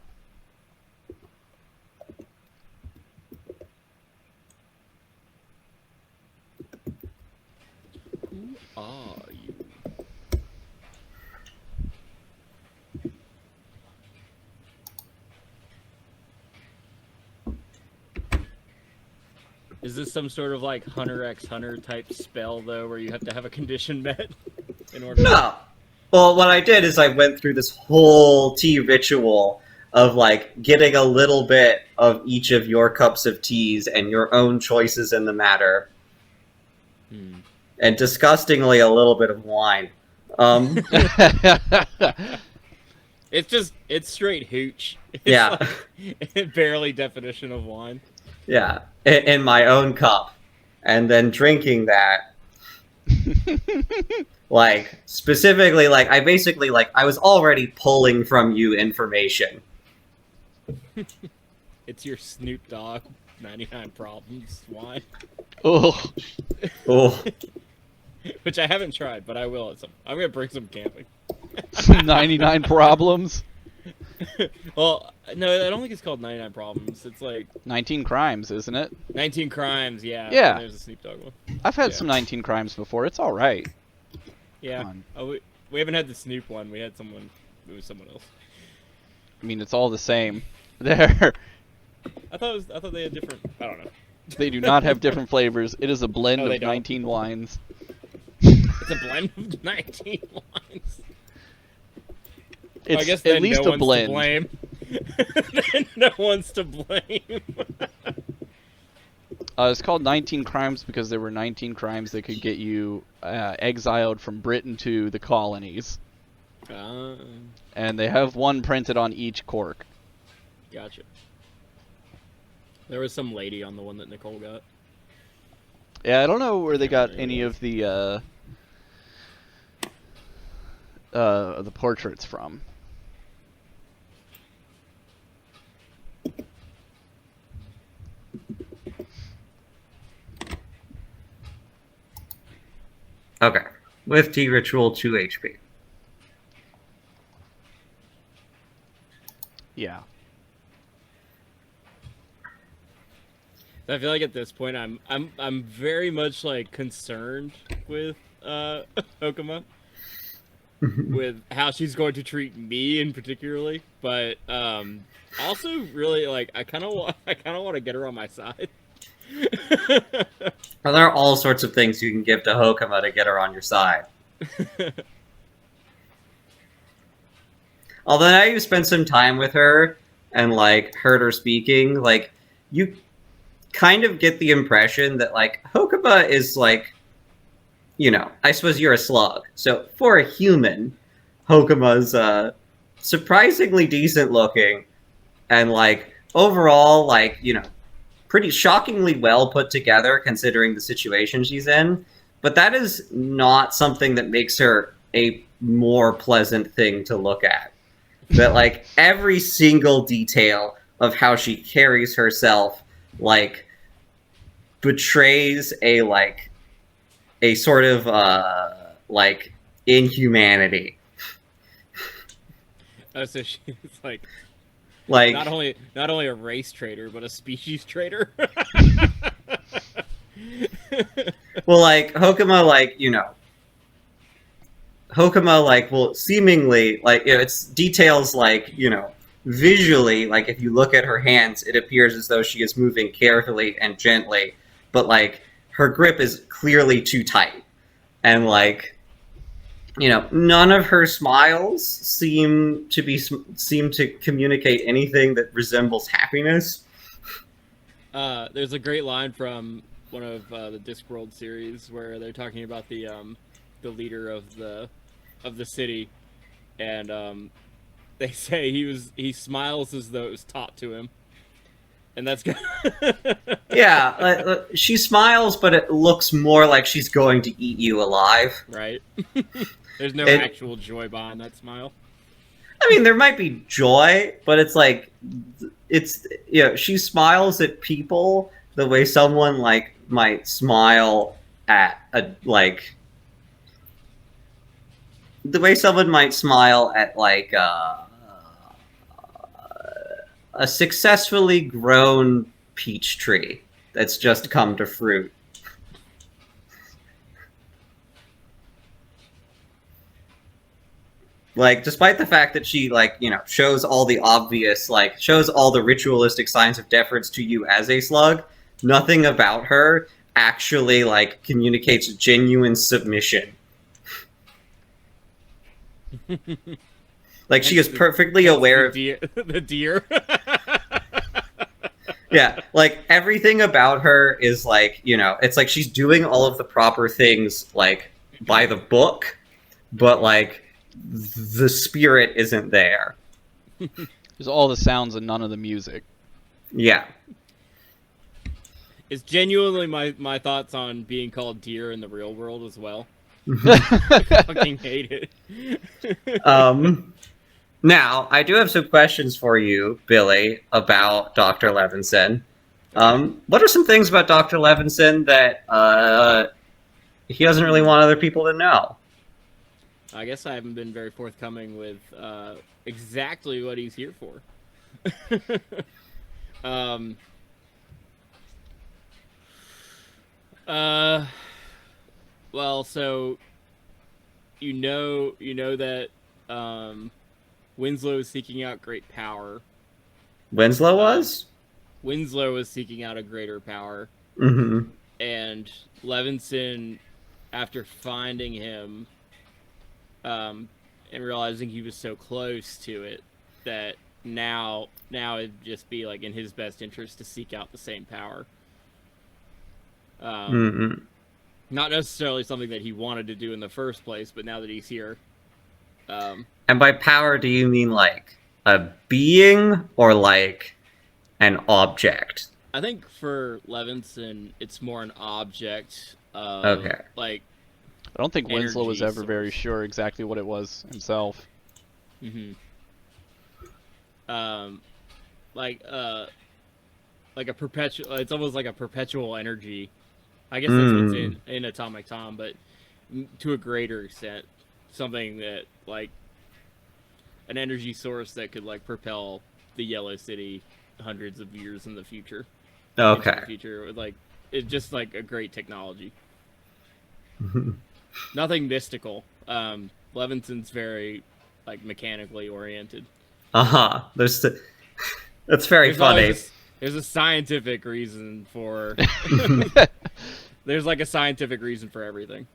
Who are you? Is this some sort of like Hunter x Hunter type spell though, where you have to have a condition met in order? No. Well, what I did is I went through this whole tea ritual of like getting a little bit of each of your cups of teas and your own choices in the matter, and disgustingly a little bit of wine. It's straight hooch. It's Yeah. like, barely definition of wine. Yeah, in my own cup, and then drinking that. Like, specifically, like, I basically, like, I was already pulling from you information. It's your Snoop Dogg 99 Problems wine. Oh. Oh. Which I haven't tried, but I will at some. I'm gonna bring some camping. 99 problems. Well, no, I don't think it's called 99 Problems. It's like 19 crimes, isn't it? 19 Crimes. Yeah. Yeah. And there's a Snoop Dogg one. I've had Yeah. some 19 crimes before. It's all right. Yeah. Come on. Oh, we haven't had the Snoop one. We had someone. It was someone else. I mean, it's all the same. There. I thought they had different. I don't know. They do not have different flavors. It is a blend No, they of don't. 19 wines. It's a blend of 19 wines. It's I guess at then least no a one's blend. to blame. Then no one's to blame. It's called 19 crimes because there were 19 crimes that could get you exiled from Britain to the colonies. And they have one printed on each cork. Gotcha. There was some lady on the one that Nicole got. Yeah, I don't know where they got any of the portraits from. Okay. With tea ritual, 2 HP. Yeah. I feel like at this point I'm very much like concerned with Okuma with how she's going to treat me in particularly, but also really like I kind of want to get her on my side. Well, there are all sorts of things you can give to Hokama to get her on your side. Although now you've spent some time with her and like heard her speaking, like you kind of get the impression that like Hokama is like, you know, I suppose you're a slug. So for a human, Hokama's surprisingly decent looking and like overall like, you know, pretty shockingly well put together considering the situation she's in. But that is not something that makes her a more pleasant thing to look at. That like every single detail of how she carries herself like betrays a sort of like inhumanity. Oh, so she's like not only a race traitor but a species traitor. Well, like Hokama, like, you know, Hokama, like, will seemingly, like, you know, it's details, like, you know, visually, like, if you look at her hands, it appears as though she is moving carefully and gently, but, like, her grip is clearly too tight. And, like, you know, none of her smiles seem to communicate anything that resembles happiness. There's a great line from one of the Discworld series where they're talking about the leader of the city, and they say he smiles as though it was taught to him, and that's good. Yeah, she smiles, but it looks more like she's going to eat you alive. Right. There's no actual joy behind that smile. I mean, there might be joy, but it's like, she smiles at people the way someone like might smile at the way someone might smile at like a successfully grown peach tree that's just come to fruit. Like, despite the fact that she, shows all the obvious, shows all the ritualistic signs of deference to you as a slug, nothing about her actually, communicates genuine submission. She is perfectly aware of... The deer. Yeah, everything about her is, it's like she's doing all of the proper things, by the book, but, the spirit isn't there. There's all the sounds and none of the music. Yeah. It's genuinely my thoughts on being called deer in the real world as well. I fucking hate it. Now, I do have some questions for you, Billy, about Dr. Levinson. What are some things about Dr. Levinson that he doesn't really want other people to know? I guess I haven't been very forthcoming with exactly what he's here for. Well, so you know that Winslow is seeking out great power. Winslow was? Winslow is seeking out a greater power. Mm-hmm. And Levinson, after finding him, and realizing he was so close to it, that now it'd just be in his best interest to seek out the same power. Not necessarily something that he wanted to do in the first place, but now that he's here. And by power, do you mean a being or an object? I think for Levinson, it's more an object. Okay. I don't think Winslow was ever source. very sure exactly what it was himself. Mm-hmm. Like a perpetual. It's almost like a perpetual energy. I guess that's what's in Atomic Tom, but to a greater extent, something that an energy source that could propel the Yellow City hundreds of years in the future. Okay. Into the future, it's just a great technology. Nothing mystical. Levinson's very mechanically oriented. That's very funny. There's a scientific reason for. There's a scientific reason for everything.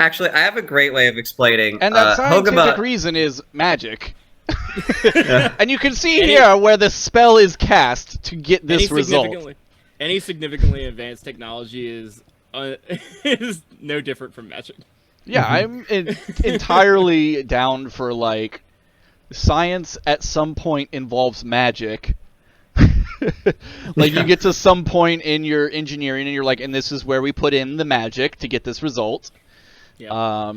Actually, I have a great way of explaining. And that scientific reason is magic. And you can see here where the spell is cast to get this result. Any significantly advanced technology is no different from magic. Yeah, I'm entirely down for science at some point involves magic. You get to some point in your engineering and you're and this is where we put in the magic to get this result. Yeah.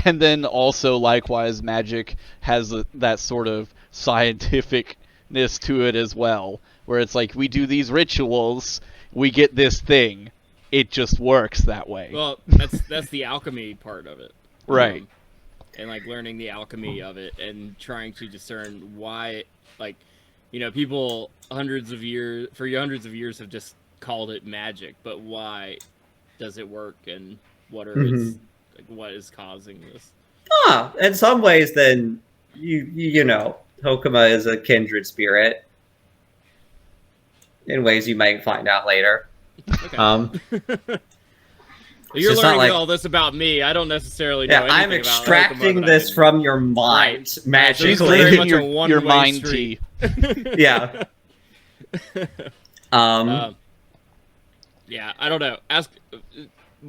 And then also likewise magic has that sort of scientificness to it as well, where it's we do these rituals, we get this thing. It just works that way. Well, that's the alchemy part of it. Right. And learning the alchemy of it and trying to discern why people for hundreds of years have just called it magic, but why does it work and what are its what is causing this? In some ways then you know, Hokuma is a kindred spirit. In ways you might find out later. Okay. You're learning all this about me. I don't necessarily know anything I'm extracting this from your mind magically. She's drinking your mind tea. Yeah. Yeah, I don't know. Ask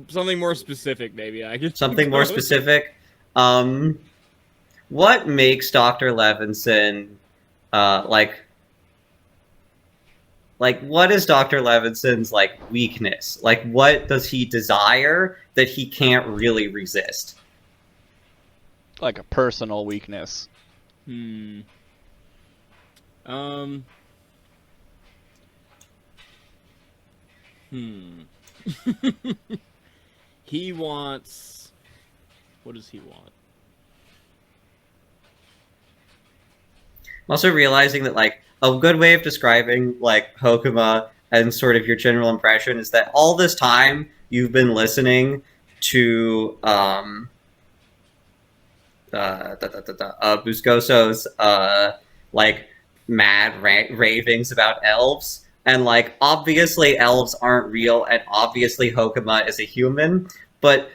something more specific, maybe. I could something more specific. What makes Dr. Levinson like what is Dr. Levinson's like weakness? Like what does he desire that he can't really resist? Like a personal weakness. Hmm. He wants. What does he want? I'm also realizing that like a good way of describing like Hokuma and sort of your general impression is that all this time you've been listening to Buscoso's like mad ravings about elves, and like obviously elves aren't real, and obviously Hokuma is a human, but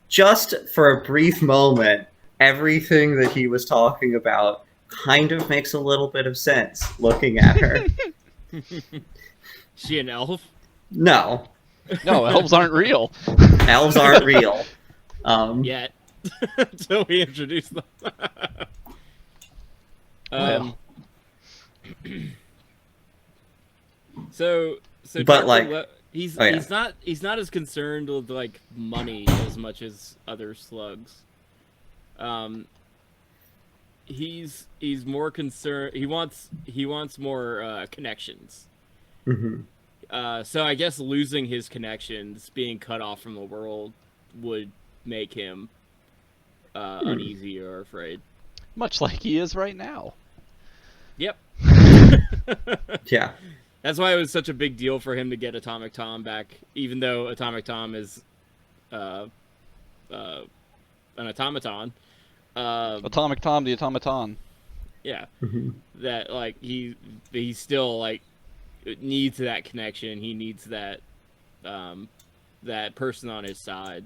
just for a brief moment, everything that he was talking about kind of makes a little bit of sense looking at her. She an elf? No. No, elves aren't real. Elves aren't real. Yet. Until we introduce them. Well. So But, like- he's Oh, yeah. he's not as concerned with like money as much as other slugs. He's more concerned. He wants more connections. Mm-hmm. So I guess losing his connections, being cut off from the world, would make him uneasy or afraid. Much like he is right now. Yep. Yeah. That's why it was such a big deal for him to get Atomic Tom back, even though Atomic Tom is an automaton. Atomic Tom the Automaton. Yeah. Mm-hmm. That like he still like needs that connection. He needs that that person on his side.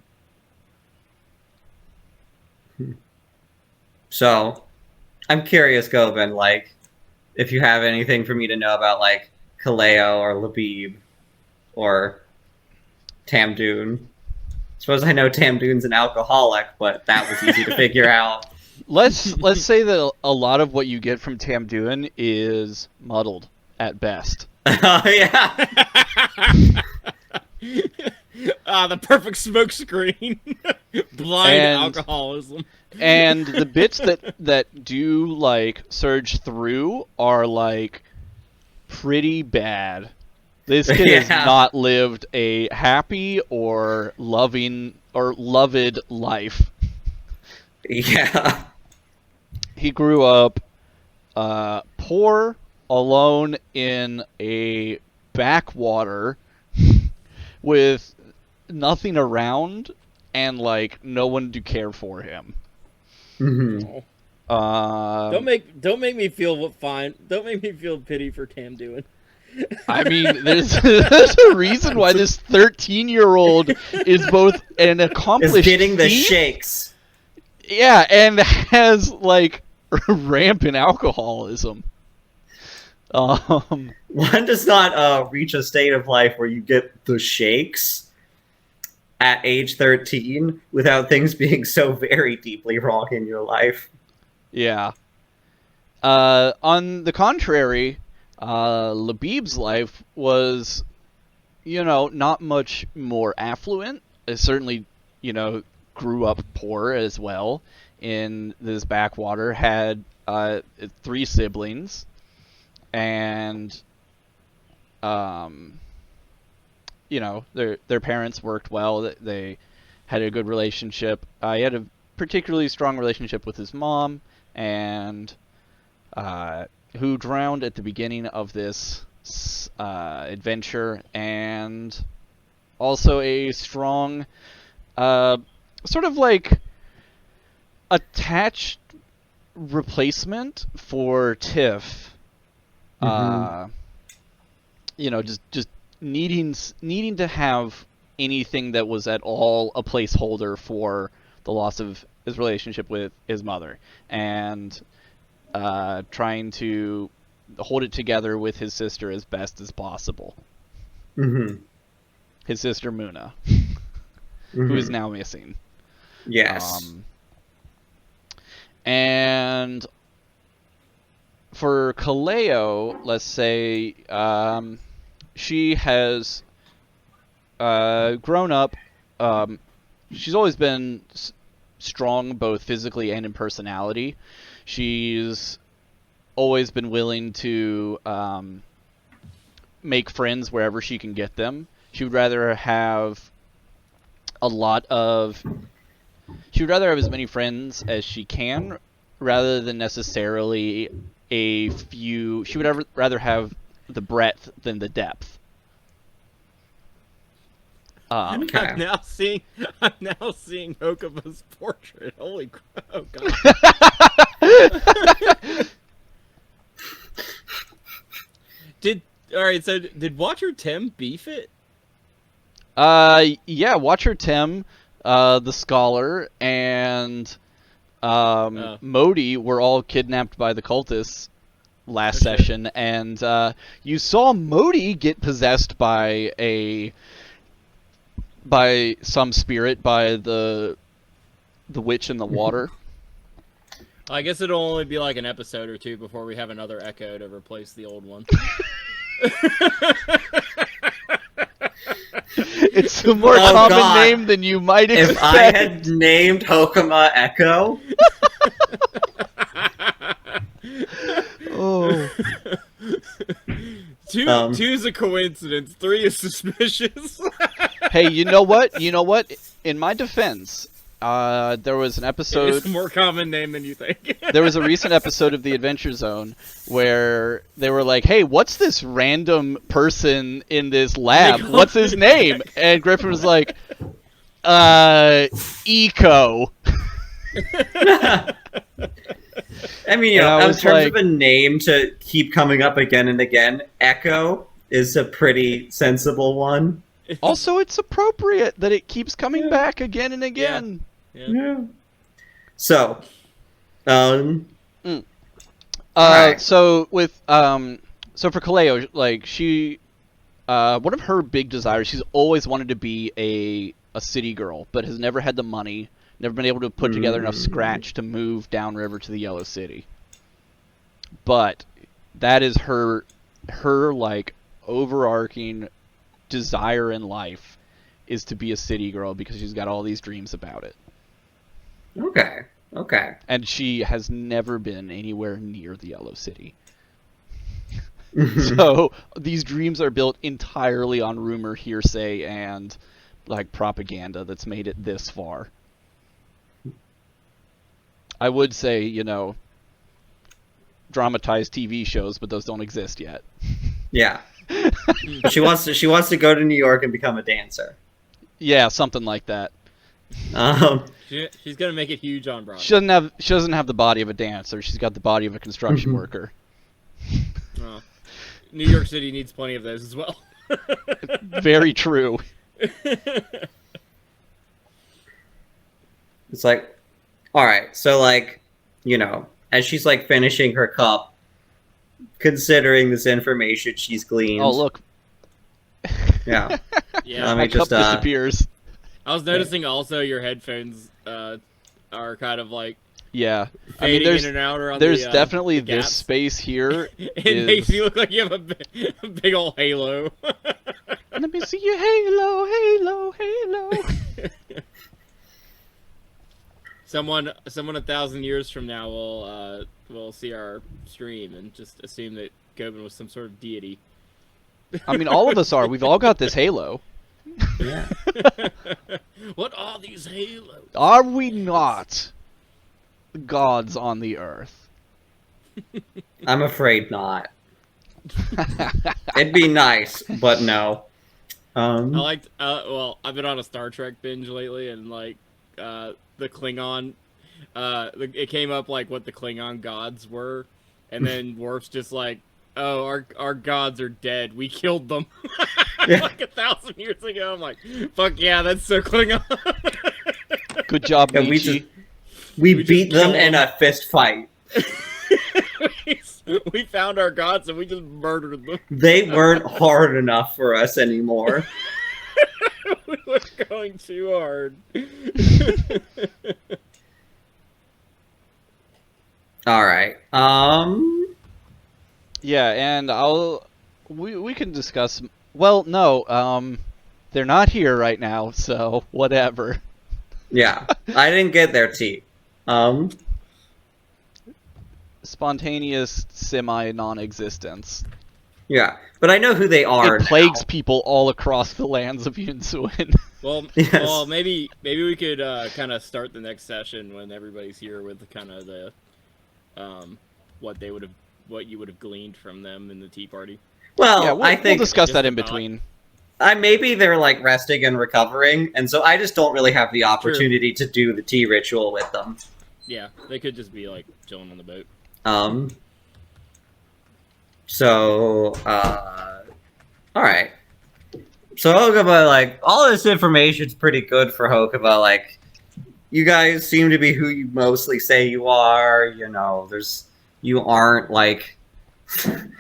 So, I'm curious, Govan, like, if you have anything for me to know about, like, Kaleo or Labib or Tamdoon. Suppose I know Tamdoon's an alcoholic, but that was easy to figure out. Let's say that a lot of what you get from Tamdoon is muddled at best. Yeah. The perfect smoke screen. Blind alcoholism. And the bits that do like surge through are like pretty bad. This kid has not lived a happy or loving or loved life. Yeah. He grew up poor, alone in a backwater with nothing around and like no one to care for him. Mm-hmm. Don't make me feel fine. Don't make me feel pity for Tamdoon. I mean, there's a reason why this 13-year-old is both an accomplished Is getting the thief, shakes. yeah, and has like rampant alcoholism. One does not reach a state of life where you get the shakes at age 13 without things being so very deeply wrong in your life. Yeah. On the contrary, Labib's life was, not much more affluent. It certainly, grew up poor as well in this backwater, had 3 siblings, and, their parents worked well. They had a good relationship. He had a particularly strong relationship with his mom, and who drowned at the beginning of this adventure, and also a strong sort of like attached replacement for Tiff. Mm-hmm. Just needing to have anything that was at all a placeholder for the loss of his relationship with his mother, and trying to hold it together with his sister as best as possible. Mm-hmm. His sister Muna, Mm-hmm. who is now missing. Yes. And for Kaleo, let's say she has grown up. She's always been strong, both physically and in personality. She's always been willing to make friends wherever she can get them. She would rather have She would rather have as many friends as she can, rather than necessarily a few. She would rather have the breadth than the depth. Okay. I'm now seeing Hokuma's portrait. Holy crap! Oh god. Did Watcher Tim beef it? Yeah, Watcher Tim, the scholar, and Modi were all kidnapped by the cultists last session, and you saw Modi get possessed by some spirit, by the witch in the water. I guess it'll only be like an episode or two before we have another Echo to replace the old one. It's a more common name than you might expect. If I had named Hokuma Echo... Oh. Two's a coincidence. 3 is suspicious. Hey, you know what? In my defense, there was an episode... It's a more common name than you think. There was a recent episode of The Adventure Zone where they were like, hey, what's this random person in this lab? What's his name? And Griffin was like, Eco. I mean, in terms of a name to keep coming up again and again, Echo is a pretty sensible one. Also, it's appropriate that it keeps coming back again and again. Yeah. So, right. So with so for Kaleo, like she, one of her big desires, she's always wanted to be a city girl, but has never had the money, never been able to put together enough scratch to move downriver to the Yellow City. But that is her like overarching desire in life, is to be a city girl, because she's got all these dreams about it. Okay. And she has never been anywhere near the Yellow City. So these dreams are built entirely on rumor, hearsay, and like propaganda that's made it this far. I would say, dramatized TV shows, but those don't exist yet. Yeah. She wants to go to New York and become a dancer. Yeah, something like that. She's gonna make it huge on Broadway. She doesn't have the body of a dancer. She's got the body of a construction worker. Oh. New York City needs plenty of those as well. Very true. It's like, all right, so like, as she's like finishing her cup, considering this information she's gleaned. Oh, look. Yeah. Yeah. Let me Cup disappears. I was noticing also your headphones are kind of like fading in and out around there's the, definitely the this space here. It makes you look like you have a big old halo. Let me see your halo. Someone 1,000 years from now will see our stream and just assume that Gobin was some sort of deity. I mean, all of us are. We've all got this halo. Yeah. What are these halos? Are we not gods on the earth? I'm afraid not. It'd be nice, but no. I've been on a Star Trek binge lately, and like the Klingon, it came up like what the Klingon gods were, and then Worf's just like, oh, our gods are dead. We killed them like 1,000 years ago. I'm like, fuck yeah, that's so Klingon. Good job, Yeah, Michi. we beat them in a fist fight. We found our gods and we just murdered them. They weren't hard enough for us anymore. We were going too hard. All right. Yeah, and we can discuss. Well, no, they're not here right now, so whatever. Yeah, I didn't get their tea. Spontaneous semi-non-existence. Yeah, but I know who they are. It plagues now. people all across the lands of Yoon-Suin. Well, Yes. well, maybe we could kind of start the next session when everybody's here with kind of the what you would have gleaned from them in the tea party. Well, Yeah, I think we'll discuss Just that in a thought. between. maybe they're like resting and recovering, and so I just don't really have the opportunity to do the tea ritual with them. Yeah, they could just be like chilling on the boat. So, all right. So Hokaba, like, all this information's pretty good for Hokaba. Like, you guys seem to be who you mostly say you are. You know, you aren't like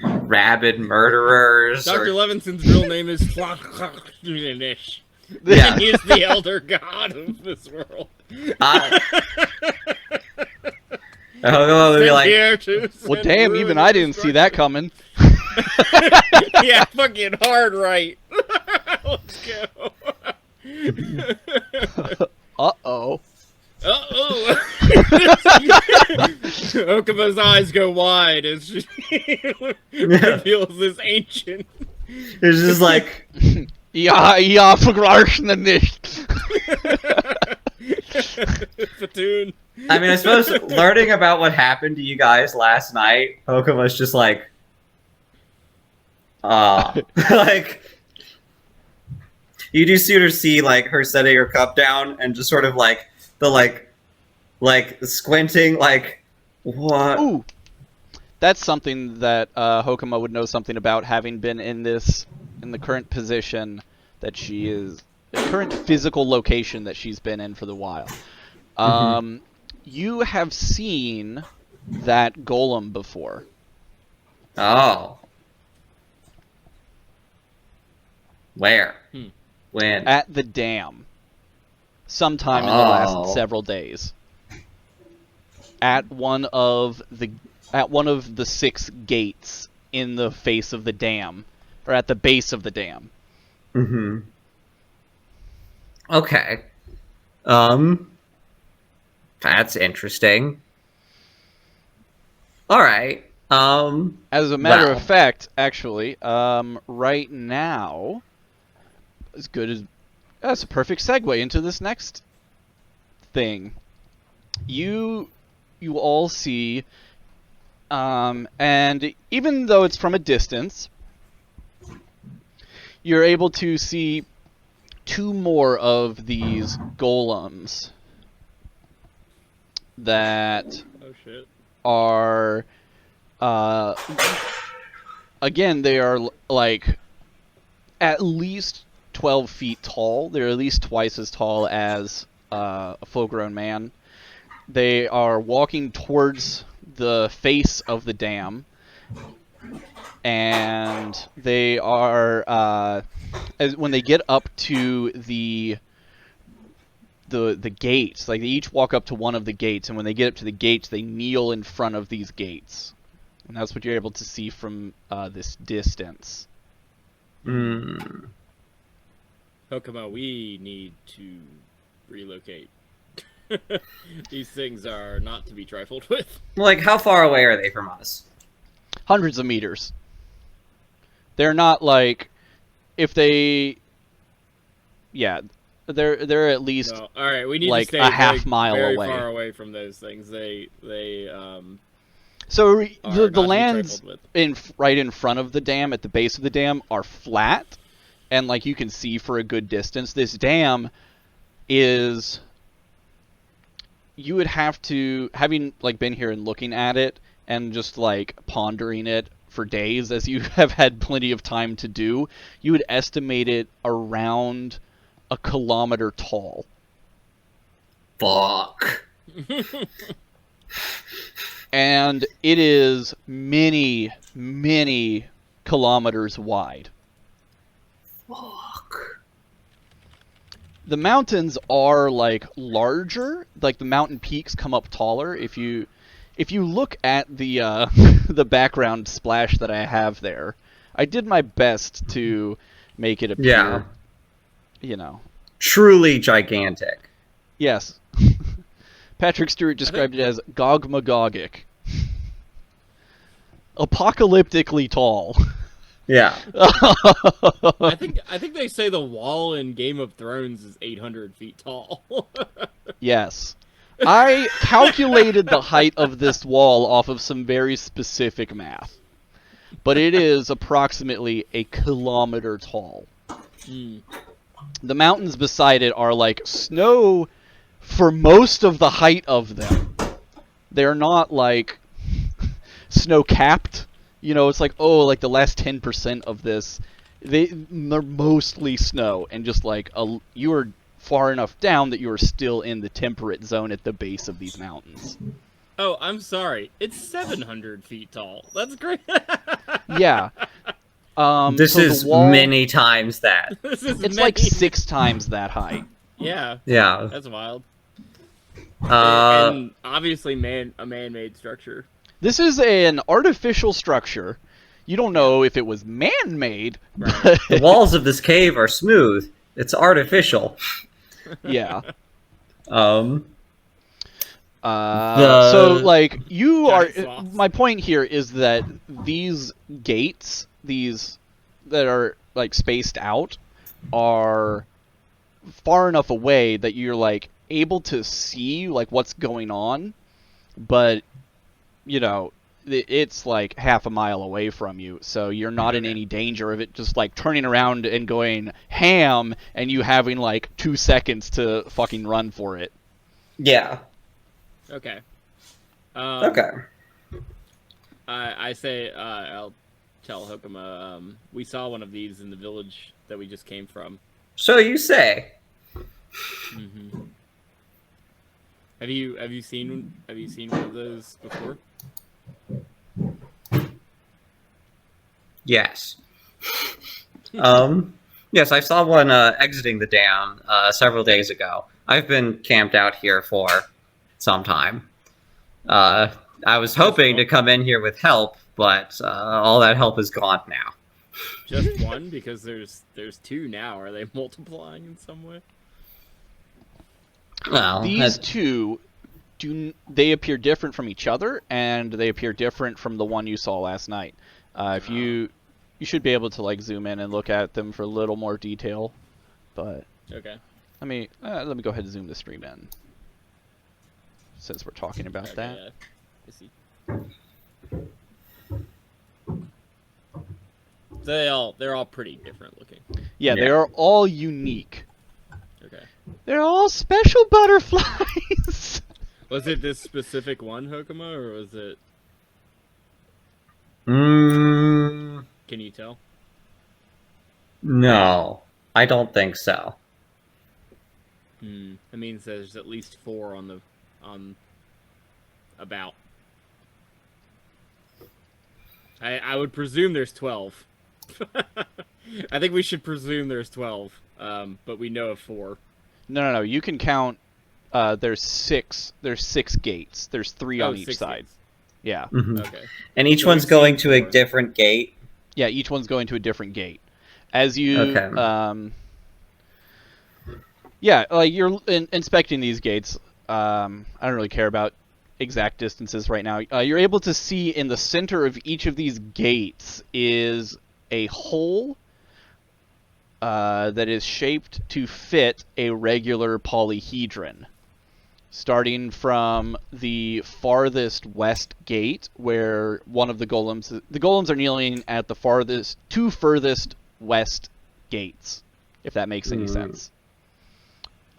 rabid murderers. Dr. Or, Levinson's real name is Flaknish. yeah. He is the elder god of this world. Hokaba would be Sent like, here to Well, send damn, ruin even and I didn't see that coming. Yeah, fucking hard right. Let's go. Uh-oh. Uh-oh. Okaba's eyes go wide as she reveals this ancient... it's just like, Ja, vergleichen nicht. Platoon. I mean, I suppose learning about what happened to you guys last night, Hokuma's just like, like, you do sort of see like her setting her cup down and just sort of like the like squinting, like, what? Ooh. That's something that Hokuma would know something about, having been in the current position that she is, the current physical location that she's been in for the while. You have seen that golem before. Oh, where? When? At the dam. Sometime in the Oh. last several days. At one of the 6 gates in the face of the dam, or at the base of the dam. Mm-hmm. Okay. That's interesting. All right. As a matter Well. of fact, actually, right now, as good as that's a perfect segue into this next thing. You all see, and even though it's from a distance, you're able to see 2 more of these golems that Oh shit. are, again, they are like at least 12 feet tall. They're at least twice as tall as a full-grown man. They are walking towards the face of the dam, and they are when they get up to the gates, like they each walk up to one of the gates, and when they get up to the gates, they kneel in front of these gates, and that's what you're able to see from this distance. Mm. Hokuma, we need to relocate. These things are not to be trifled with. Like, how far away are they from us? Hundreds of meters. They're not like, if they, yeah, they're at least So, all right, we need like to stay a half mile very away. far away from those things. They So are the not to be lands trifled with. right in front of the dam, at the base of the dam, are flat, and like you can see for a good distance. This dam is, you would have to, having like been here and looking at it and just like pondering it for days, as you have had plenty of time to do, you would estimate it around 1 kilometer tall. Fuck. And it is many, many kilometers wide. Fuck. The mountains are like larger, like the mountain peaks come up taller. If you look at the the background splash that I have there, I did my best to make it appear, you know, truly gigantic. Yes. Patrick Stewart described it as gogmagogic. Apocalyptically tall. Yeah. I think they say the wall in Game of Thrones is 800 feet tall. Yes. I calculated the height of this wall off of some very specific math. But it is approximately a kilometer tall. Mm. The mountains beside it are like snow for most of the height of them. They're not like snow-capped. You know, it's like, oh, like the last 10% of this, they're mostly snow, and just like you are far enough down that you are still in the temperate zone at the base of these mountains. Oh, I'm sorry. It's 700 feet tall. That's great. Yeah. This so is the wall, many times that. It's like 6 times that height. Yeah. Yeah. That's wild. Uh, And obviously a man-made structure. This is an artificial structure. You don't know if it was man-made. Right. the walls of this cave are smooth. It's artificial. Yeah. Um. So, like, you are... Giant sloths. My point here is that these gates, these that are, like, spaced out, are far enough away that you're, like, able to see, like, what's going on, but, you know, it's, like, half a mile away from you, so you're not in any danger of it just, like, turning around and going ham and you having, like, 2 seconds to fucking run for it. Yeah. Okay. Okay. I say I'll tell Hokuma. We saw one of these in the village that we just came from. So you say. Mm-hmm. Have you seen one of those before? Yes. Yes, I saw one exiting the dam several days ago. I've been camped out here for some time. I was hoping to come in here with help, but all that help is gone now. Just one, because there's 2 now. Are they multiplying in some way? Well, These two, they appear different from each other, and they appear different from the one you saw last night. If you should be able to like zoom in and look at them for a little more detail, but Okay. let me go ahead and zoom the stream in, since we're talking about Okay, that. yeah. I see. They're all pretty different looking. Yeah, they Yeah. are all unique. Okay. They're all special butterflies. Was it this specific one, Hokuma, or was it? Can you tell? No, I don't think so. That means there's at least 4 on about. I would presume there's 12. I think we should presume there's 12. But we know of 4. No. You can count. There's 6. There's 6 gates. There's 3 on each 6 side. gates. Yeah. Mhm. Okay. And each So one's we've going seen to a 4. different gate. Yeah, each one's going to a different gate. As you, Okay. yeah, like you're inspecting these gates. I don't really care about exact distances right now. You're able to see in the center of each of these gates is a hole that is shaped to fit a regular polyhedron. Starting from the farthest west gate, where one of the golems are kneeling at the 2 furthest west gates, if that makes any sense.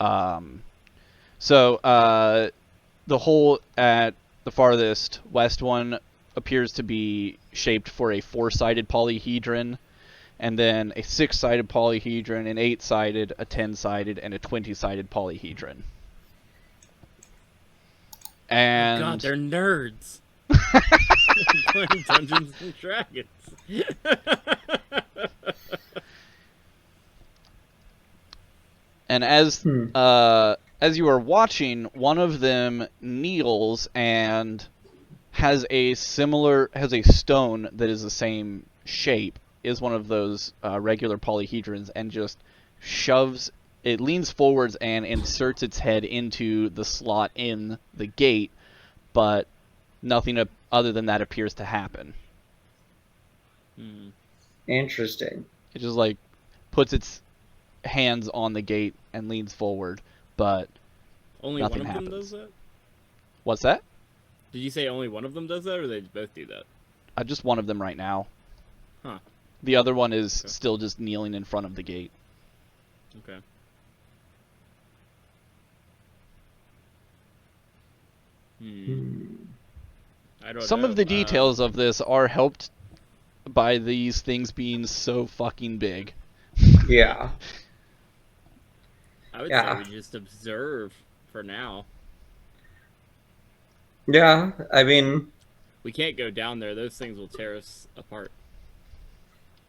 So the hole at the farthest west one appears to be shaped for a 4-sided polyhedron, and then a 6-sided polyhedron, an 8-sided, a 10-sided, and a 20-sided polyhedron. And God, they're nerds. Playing Dungeons and Dragons. And as you are watching, one of them kneels and has a stone that is the same shape as one of those regular polyhedrons, and just it leans forwards and inserts its head into the slot in the gate, but nothing other than that appears to happen. Interesting. It just like puts its hands on the gate and leans forward, but only nothing one of happens. them does that? What's that? Did you say only one of them does that, or they both do that? Just one of them right now. Huh. The other one is still just kneeling in front of the gate. Okay. I don't Some know. of the details of this are helped by these things being so fucking big. Yeah. I would say we just observe for now. Yeah, I mean... We can't go down there. Those things will tear us apart.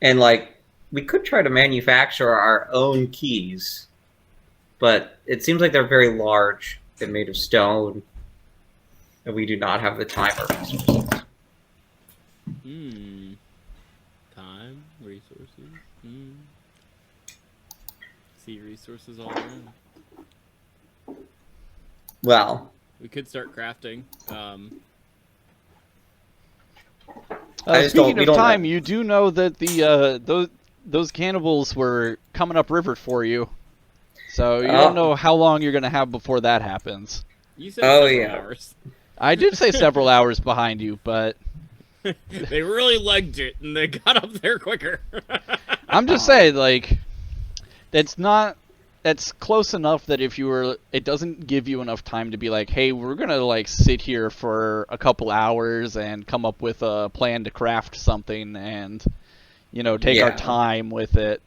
And, like, we could try to manufacture our own keys, but it seems like they're very large and made of stone, and we do not have the time or resources. Time, resources. See resources all around. Well... We could start crafting. Speaking of time, you do know that the those cannibals were coming up river for you, so you don't know how long you're gonna have before that happens. You said several hours. I did say several hours behind you, but they really legged it and they got up there quicker. I'm just saying, like, that's close enough that it doesn't give you enough time to be like, hey, we're gonna like sit here for a couple hours and come up with a plan to craft something and, take our time with it.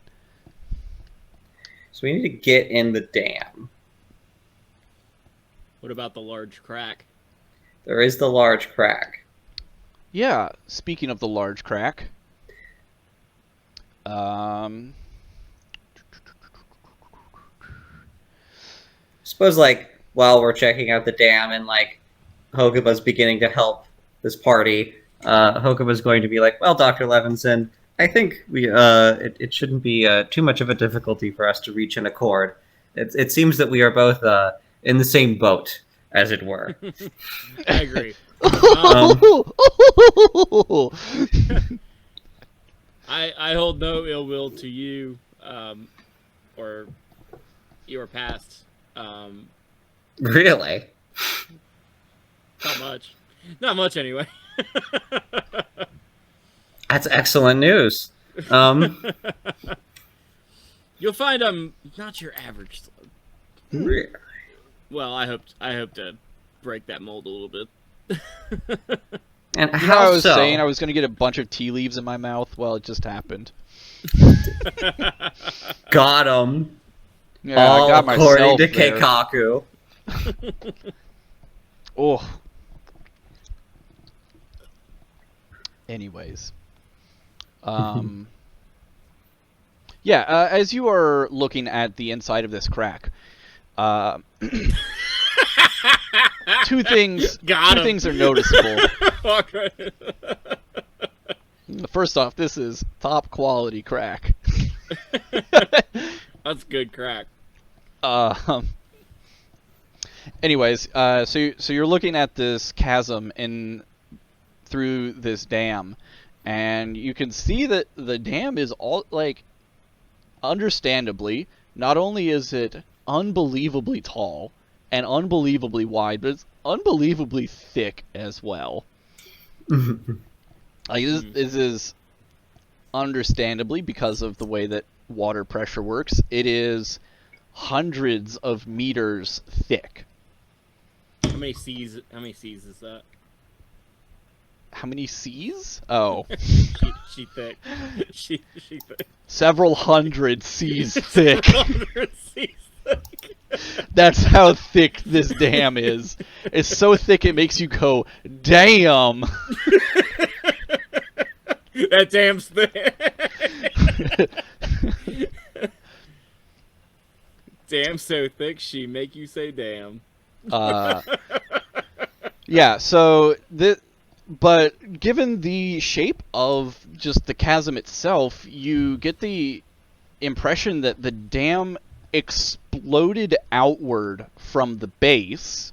So we need to get in the dam. What about the large crack? There is the large crack. Yeah, speaking of the large crack, suppose, like, while we're checking out the dam and, like, Hokuba's beginning to help this party, Hokuba's going to be like, well, Dr. Levinson, I think it shouldn't be too much of a difficulty for us to reach an accord. It seems that we are both in the same boat, as it were. I agree. I hold no ill will to you, or your past. Really? Not much. Not much, anyway. That's excellent news. You'll find I'm not your average slug. Really? Well, I hope to break that mold a little bit. And you know how I was so? saying I was going to get a bunch of tea leaves in my mouth? Well, it just happened. Got him. Yeah, all I got according myself to there. Keikaku. Oh. Anyways. Yeah, as you are looking at the inside of this crack, two things are noticeable. First off, this is top quality crack. That's good crack. Anyways, so you're looking at this chasm through this dam, and you can see that the dam is all, like, understandably, not only is it unbelievably tall and unbelievably wide, but it's unbelievably thick as well. Like, this is understandably, because of the way that water pressure works, it is hundreds of meters thick. How many C's is that? How many C's? Oh. she thick. She thick. Several hundred C's thick. Several hundred C's thick. That's how thick this dam is. It's so thick it makes you go, damn! That dam's thick. Damn so thick she make you say damn. Yeah, so but given the shape of just the chasm itself, you get the impression that the dam exploded outward from the base,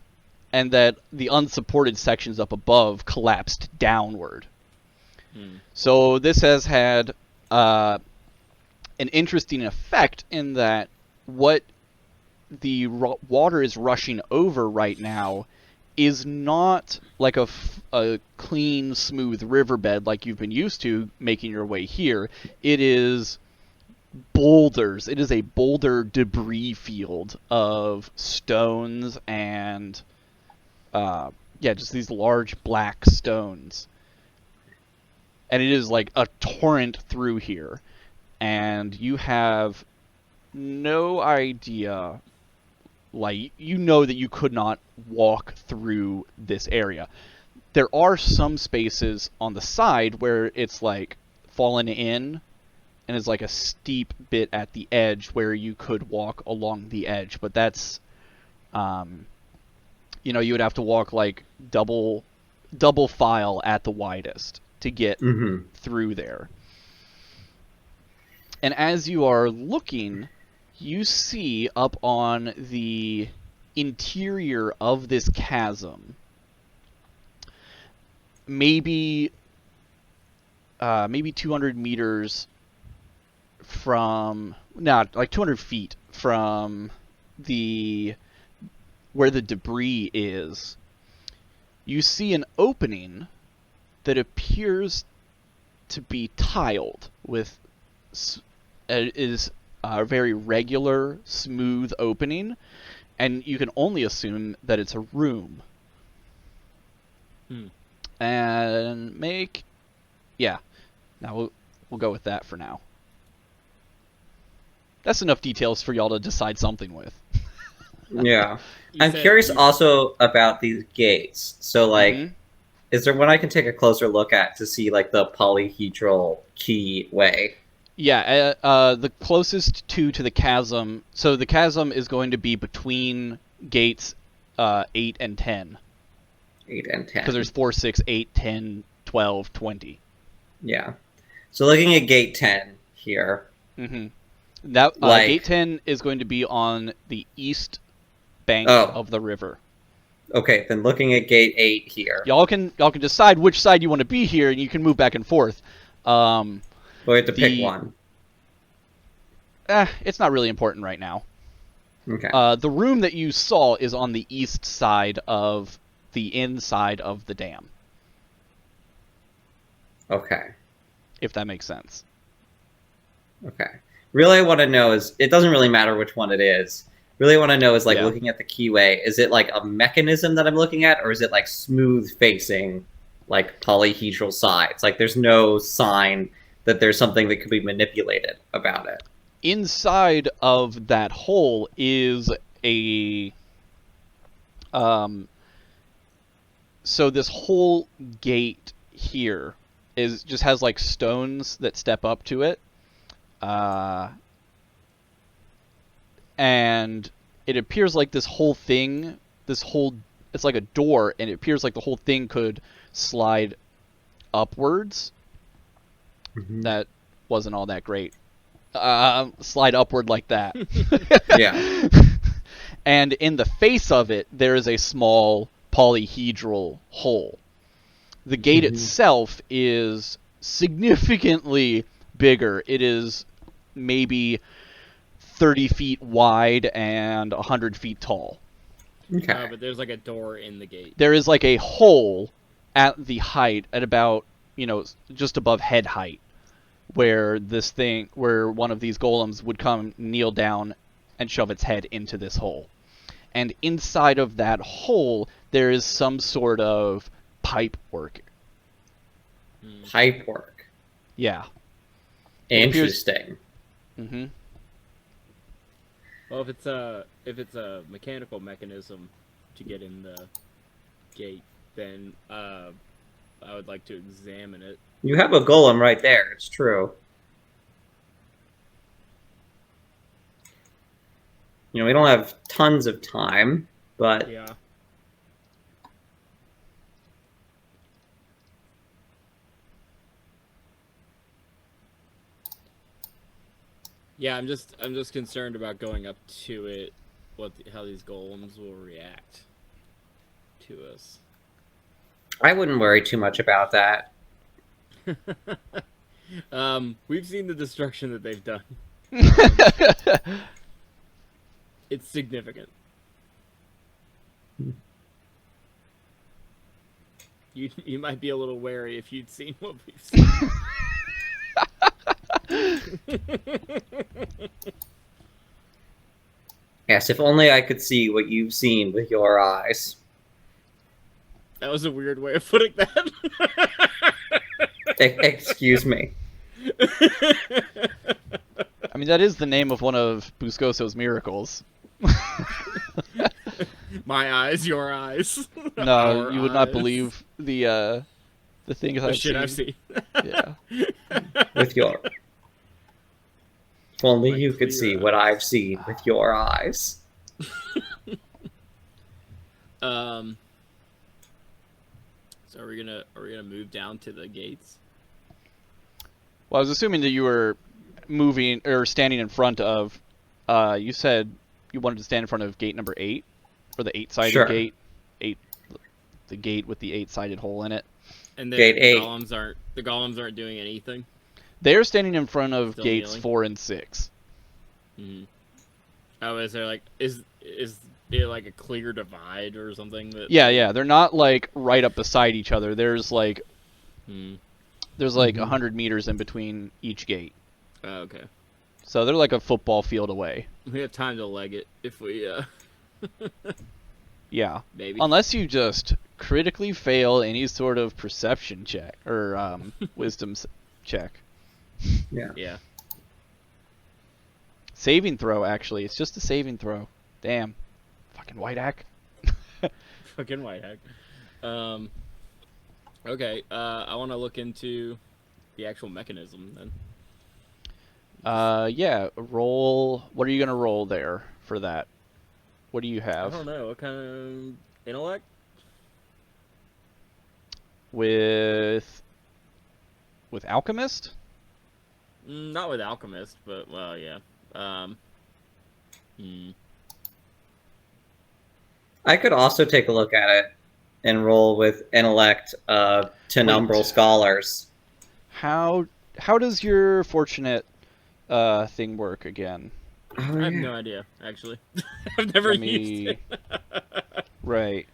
and that the unsupported sections up above collapsed downward. So this has had an interesting effect in that what the water is rushing over right now is not like a clean, smooth riverbed like you've been used to making your way here. It is boulders. It is a boulder debris field of stones and, just these large black stones. And it is like a torrent through here. And you have no idea, like, you know that you could not walk through this area. There are some spaces on the side where it's like fallen in, and it's like a steep bit at the edge where you could walk along the edge, but that's, you would have to walk like double file at the widest to get through there. And as you are looking, you see up on the interior of this chasm, maybe 200 meters from, like 200 feet from where the debris is, you see an opening that appears to be tiled with is a very regular, smooth opening, and you can only assume that it's a room. And now we'll go with that for now. That's enough details for y'all to decide something with. Yeah. I'm curious also about these gates. So, like, is there one I can take a closer look at to see, like, the polyhedral keyway? Yeah, the closest to the chasm. So the chasm is going to be between gates 8 and 10. 8 and 10. Because there's 4, 6, 8, 10, 12, 20. Yeah. So looking at gate 10 here. That gate 10 is going to be on the east bank of the river. Okay, then looking at gate 8 here. Y'all can decide which side you want to be here, and you can move back and forth. We have to pick one. It's not really important right now. Okay. The room that you saw is on the east side of the inside of the dam. Okay. If that makes sense. Okay. Really, I want to know is, it doesn't really matter which one it is. Really want to know is, like, looking at the keyway, is it like a mechanism that I'm looking at, or is it like smooth facing, like polyhedral sides? Like, there's no sign that there's something that could be manipulated about it. Inside of that hole is a so this whole gate here just has like stones that step up to it, and it appears like this whole thing, it's like a door, and it appears like the whole thing could slide upwards. That wasn't all that great. Slide upward like that. Yeah. And in the face of it, there is a small polyhedral hole. The gate itself is significantly bigger. It is maybe 30 feet wide and 100 feet tall. Okay. But there's like a door in the gate. There is like a hole at the height, at about, just above head height, where one of these golems would come, kneel down, and shove its head into this hole. And inside of that hole, there is some sort of pipe work. Pipe work. Yeah. Interesting. Well, Well, if it's a mechanical mechanism to get in the gate, then I would like to examine it. You have a golem right there. It's true. You know, we don't have tons of time, but Yeah. Yeah, I'm just concerned about going up to it, how these golems will react to us. I wouldn't worry too much about that. We've seen the destruction that they've done. It's significant. You might be a little wary if you'd seen what we've seen. Yes, if only I could see what you've seen with your eyes. That was a weird way of putting that. Excuse me. I mean, that is the name of one of Buscoso's miracles. My eyes, your eyes. No, Our you would not eyes. believe the things The I've shit seen. I've seen. Yeah. With your... If only My you could see clear what eyes. I've seen with your eyes. So are we gonna move down to the gates? Well, I was assuming that you were moving or standing in front of. You said you wanted to stand in front of gate number 8, or the 8-sided Sure. gate. The gate with the 8-sided hole in it. And then Gate the 8. golems aren't doing anything. They're standing in front of Still gates kneeling? 4 and 6. Mm-hmm. Oh, is there like is it like a clear divide or something? That Yeah. They're not like right up beside each other. There's like Hmm. 100 meters in between each gate. Oh, okay. So they're like a football field away. We have time to leg it if we Yeah. maybe. Unless you just critically fail any sort of perception check or wisdom check. Yeah. Saving throw, actually. It's just a saving throw. Damn. Fucking Whitehack. Fucking Whitehack. Okay. I want to look into the actual mechanism then. Yeah. Roll. What are you gonna roll there for that? What do you I have? don't know what kind of intellect. With alchemist? Not with alchemist, but well, yeah. I could also take a look at it and roll with intellect tenumbral scholars. How does your fortunate thing work again? Oh, I have yeah. no idea, actually. I've never Let me- used it. Right.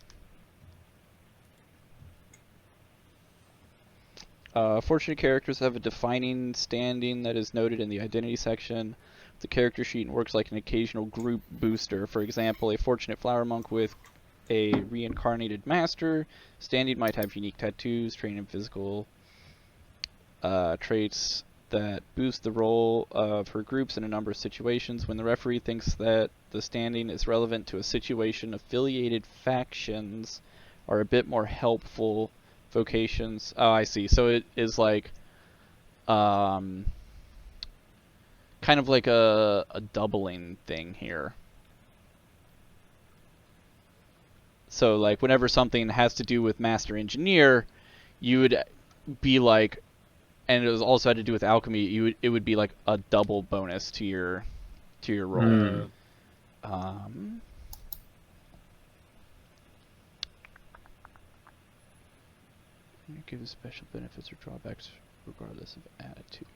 Fortunate characters have a defining standing that is noted in the identity section of the character sheet and works like an occasional group booster. For example, a fortunate flower monk with a reincarnated master standing might have unique tattoos, training and physical traits that boost the role of her groups in a number of situations. When the referee thinks that the standing is relevant to a situation, affiliated factions are a bit more helpful. Vocations. Oh, I see. So it is like, kind of like a doubling thing here. So like whenever something has to do with master engineer, you would be like, and it was also had to do with alchemy. It would be like a double bonus to your roll. Gives special benefits or drawbacks regardless of attitude.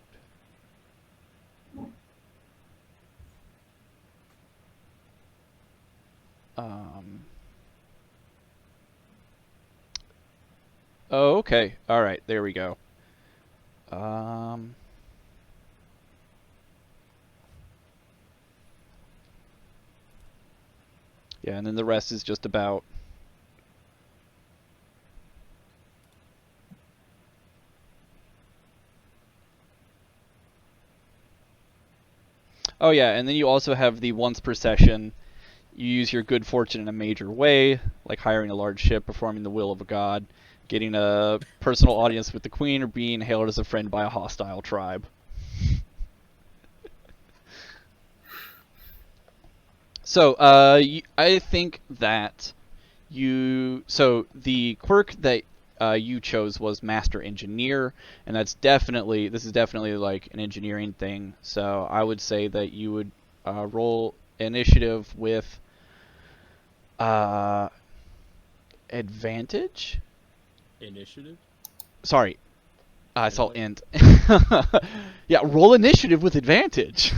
Oh, okay. All right. There we go. Yeah, and then the rest is just about Oh yeah, and then you also have the once per session. You use your good fortune in a major way, like hiring a large ship, performing the will of a god, getting a personal audience with the queen, or being hailed as a friend by a hostile tribe. So, I think that so the quirk that you chose was Master Engineer, and this is definitely like an engineering thing. So I would say that you would roll initiative with advantage. Initiative? Sorry, I saw int. Yeah, roll initiative with advantage.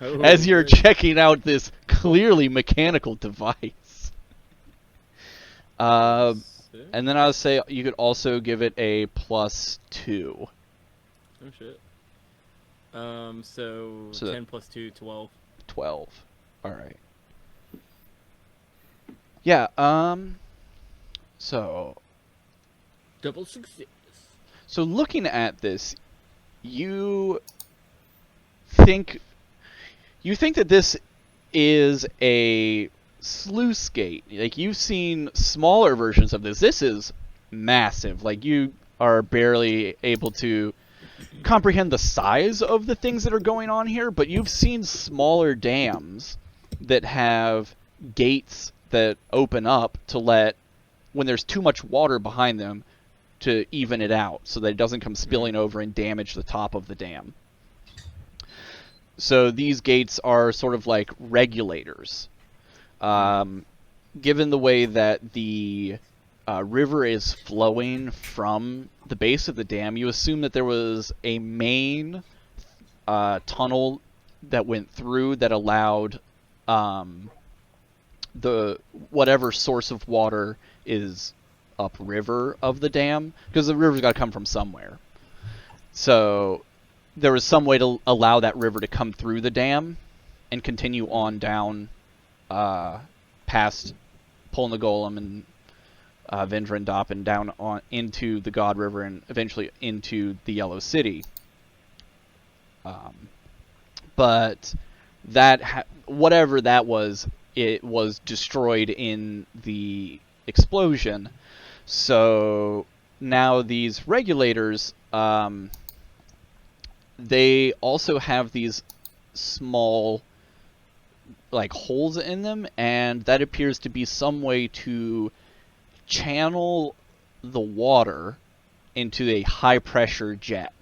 Oh, As you're good. checking out this clearly mechanical device. Sick. And then I would say you could also give it a +2. Oh shit. So So 10 plus 2, 12. 12. Alright. Yeah, so Double success. So looking at this, you think that this is a sluice gate. Like, you've seen smaller versions of this. This is massive. Like, you are barely able to comprehend the size of the things that are going on here, but you've seen smaller dams that have gates that open up to let, when there's too much water behind them, to even it out so that it doesn't come spilling over and damage the top of the dam. So these gates are sort of like regulators. Given the way that the river is flowing from the base of the dam, you assume that there was a main tunnel that went through that allowed the whatever source of water is upriver of the dam, because the river's got to come from somewhere. So there was some way to allow that river to come through the dam and continue on down past Pulling the Golem and Vin Drin Dop and down on into the God River and eventually into the Yellow City. But that whatever that was, it was destroyed in the explosion. So now these regulators, they also have these small like holes in them, and that appears to be some way to channel the water into a high pressure jet.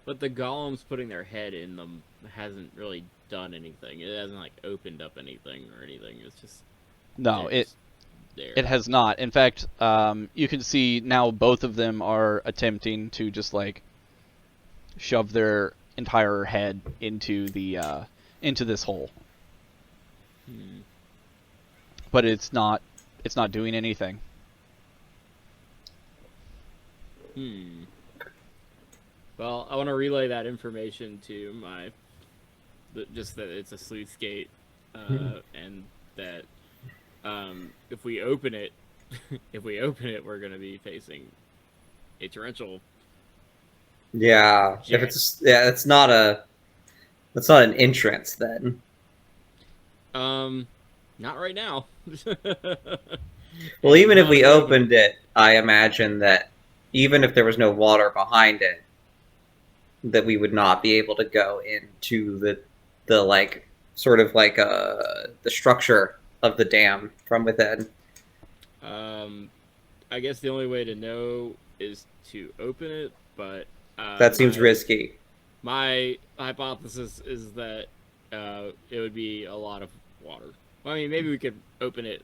But the golems putting their head in them hasn't really done anything. It hasn't like opened up anything or anything. It's just No, they're just there. it has not. In fact, you can see now both of them are attempting to just like shove their entire head into the into this hole. But it's not doing anything. Well, I want to relay that information to just that it's a sluice gate, and that if we open it, we're going to be facing a torrential. Yeah, jet. it's not an entrance then. Not right now. Well, even if we opened it, I imagine that even if there was no water behind it, that we would not be able to go into the like sort of like the structure of the dam from within. I guess the only way to know is to open it, but That seems risky. My hypothesis is that it would be a lot of water. Well, I mean, maybe we could open it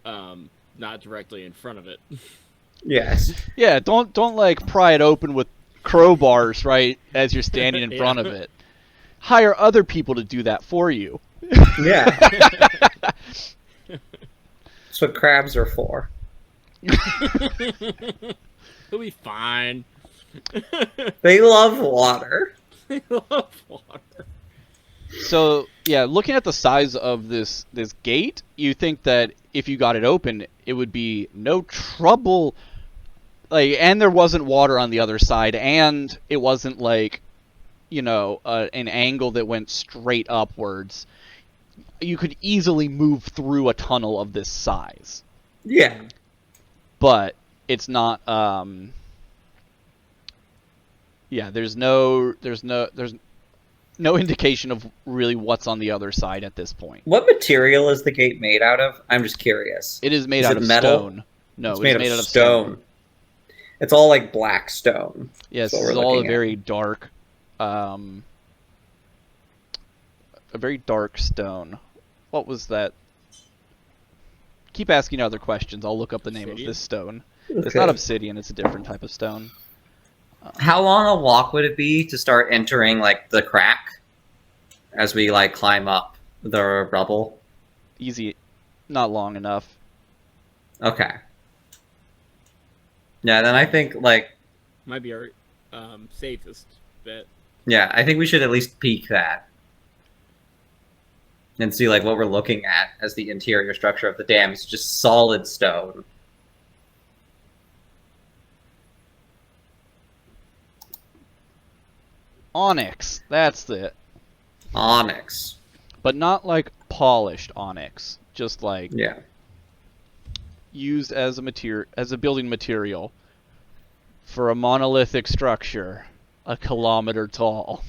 not directly in front of it. Yes. Yeah, don't like pry it open with crowbars right as you're standing in front of it. Hire other people to do that for you. Yeah. That's what crabs are for. It'll be fine. They love water. They love water. So, yeah, looking at the size of this gate, you think that if you got it open, it would be no trouble like, and there wasn't water on the other side, and it wasn't like, an angle that went straight upwards. You could easily move through a tunnel of this size. Yeah. But it's not. There's no indication of really what's on the other side at this point. What material is the gate made out of? I'm just curious. It is made out of metal? stone. No, It's it's made out of stone. It's all like black stone. Yes, That's what it's we're all a looking very dark, stone. What was that? Keep asking other questions. I'll look up the name of this stone. Okay. It's not obsidian. It's a different type of stone. How long a walk would it be to start entering like the crack as we like climb up the rubble? Easy, not long enough. Okay. Yeah, then I think like Might be our safest bet. yeah, I think we should at least peek that and see like what we're looking at as the interior structure of the dam. It's just solid stone. Onyx. That's it. Onyx. But not like polished onyx. Just like Yeah. used as a building material for a monolithic structure 1 kilometer tall.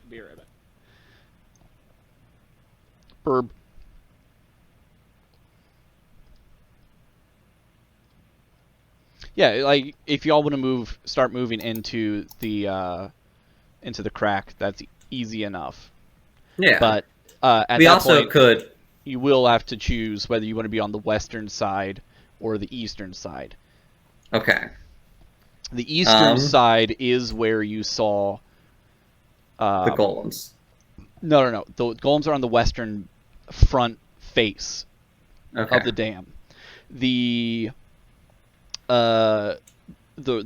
Be right back. Burb. Yeah, like if y'all want to start moving into the crack, that's easy enough. Yeah. But at we that also point, could you will have to choose whether you want to be on the western side or the eastern side. Okay. The eastern side is where you saw the golems. No. The golems are on the western front face Okay. of the dam. The right,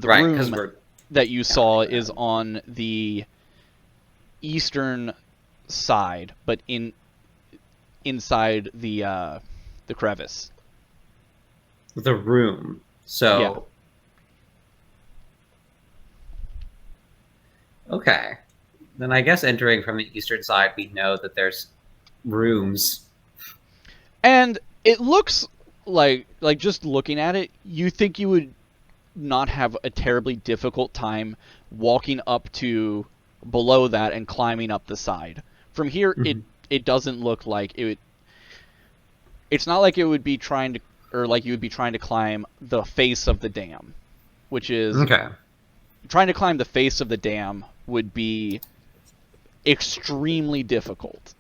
room that you saw is on the eastern side, but inside the crevice. The room. So Yeah. Okay. Then I guess entering from the eastern side, we know that there's rooms. And it looks like just looking at it, you think you would not have a terribly difficult time walking up to below that and climbing up the side. From here, it doesn't look like it would. It's not like it would be trying to, or like you would be trying to climb the face of the dam, which is Okay. trying to climb the face of the dam would be extremely difficult.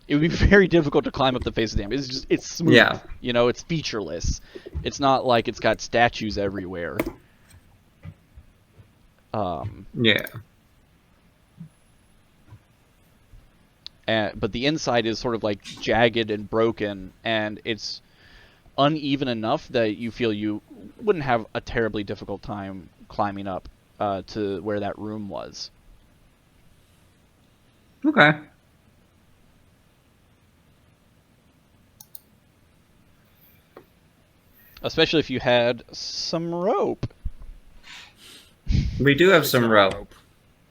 It would be very difficult to climb up the face of the dam. It's smooth. Yeah. It's featureless. It's not like it's got statues everywhere. Yeah. But the inside is sort of like jagged and broken, and it's uneven enough that you feel you wouldn't have a terribly difficult time climbing up to where that room was. Okay. Especially if you had some rope. We do have some rope.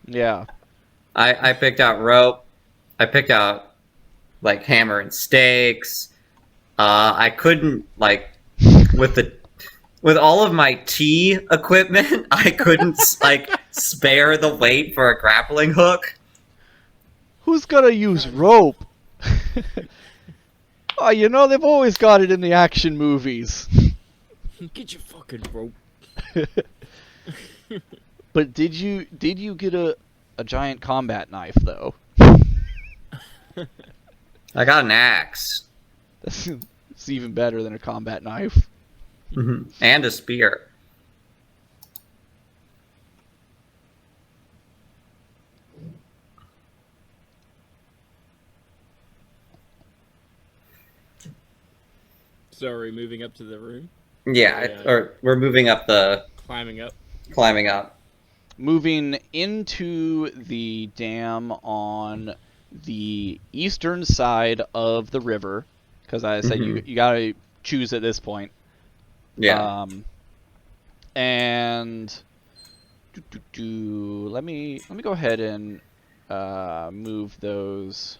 Yeah. I picked out rope. I picked out like hammer and stakes. I couldn't like with all of my tea equipment, I couldn't like spare the weight for a grappling hook. Who's gonna use rope? Oh, they've always got it in the action movies. Get your fucking rope. But did you get a giant combat knife though? I got an axe. It's even better than a combat knife. And a spear. So are we moving up to the room? Yeah, or we're moving up Climbing up. climbing up. Moving into the dam on the eastern side of the river, because I said you gotta choose at this point. Yeah. And let me go ahead and move those.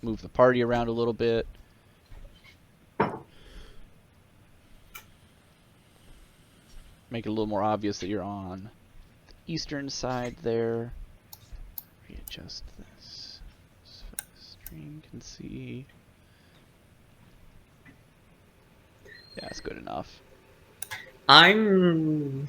Move the party around a little bit. Make it a little more obvious that you're on the eastern side there. Readjust this so the stream can see. Yeah, that's good enough. I'm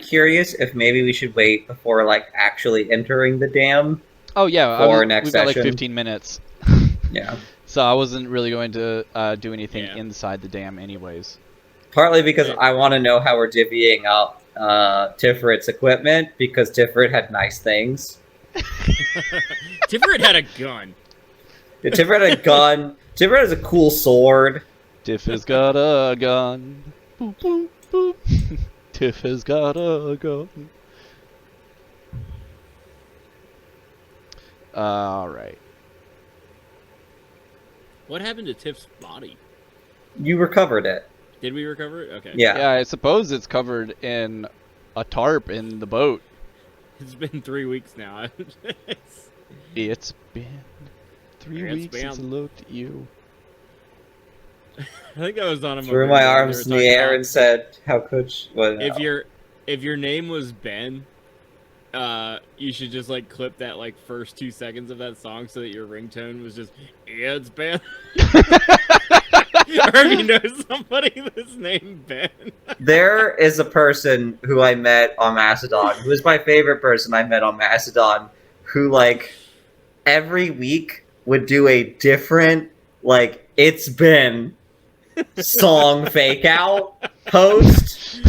curious if maybe we should wait before like actually entering the dam. Oh yeah, for next we've got like session. 15 minutes. Yeah. So I wasn't really going to do anything Yeah. inside the dam anyways. Partly because I want to know how we're divvying up Tifferet's equipment, because Tiferet had nice things. Tiferet had a gun. Yeah, Tiferet had a gun. Tiferet has a cool sword. Tiff has got a gun. Boop, boop, boop. Tiff has got a gun. Alright. What happened to Tiff's body? You recovered it. Did we recover it? Okay. Yeah. Yeah, I suppose it's covered in a tarp in the boat. It's been 3 weeks now. It's been 3 It's weeks since I been- looked at you. I think I was on him. Threw my arms in the air and said, "How could you?" Well, no. If your name was Ben, you should just like clip that like first 2 seconds of that song so that your ringtone was just, yeah, it's Ben. Or if you know somebody that's named Ben. There is a person who I met on Macedon, who is my favorite person I met on Macedon, who like every week would do a different like "It's Been" song fake out post.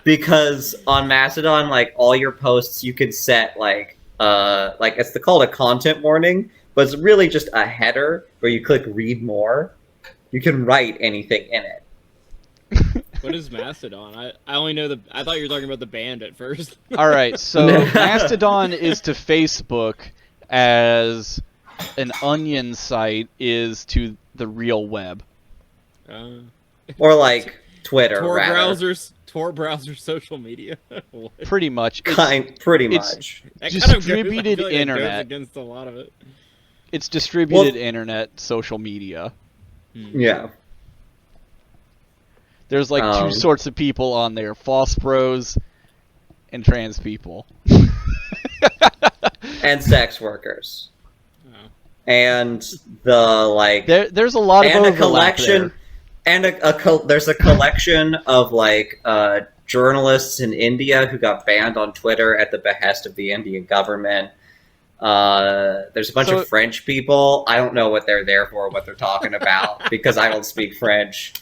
Because on Macedon, like all your posts, you could set like it's called a content warning, but it's really just a header where you click read more. You can write anything in it. What is Mastodon? I only know I thought you were talking about the band at first. Alright, so Mastodon is to Facebook as an Onion site is to the real web. Or like Twitter, Tor rather. browsers, social media. What? Pretty much. Pretty it's- much. That kind of goes- distributed I feel like that goes internet. against a lot of it. It's distributed internet social media. Yeah. There's like two sorts of people on there, false bros and trans people. And sex workers. Oh. And the like There's a lot of and a overlap collection there. and there's a collection of like journalists in India who got banned on Twitter at the behest of the Indian government. There's a bunch of French people. I don't know what they're there for, what they're talking about, because I don't speak French.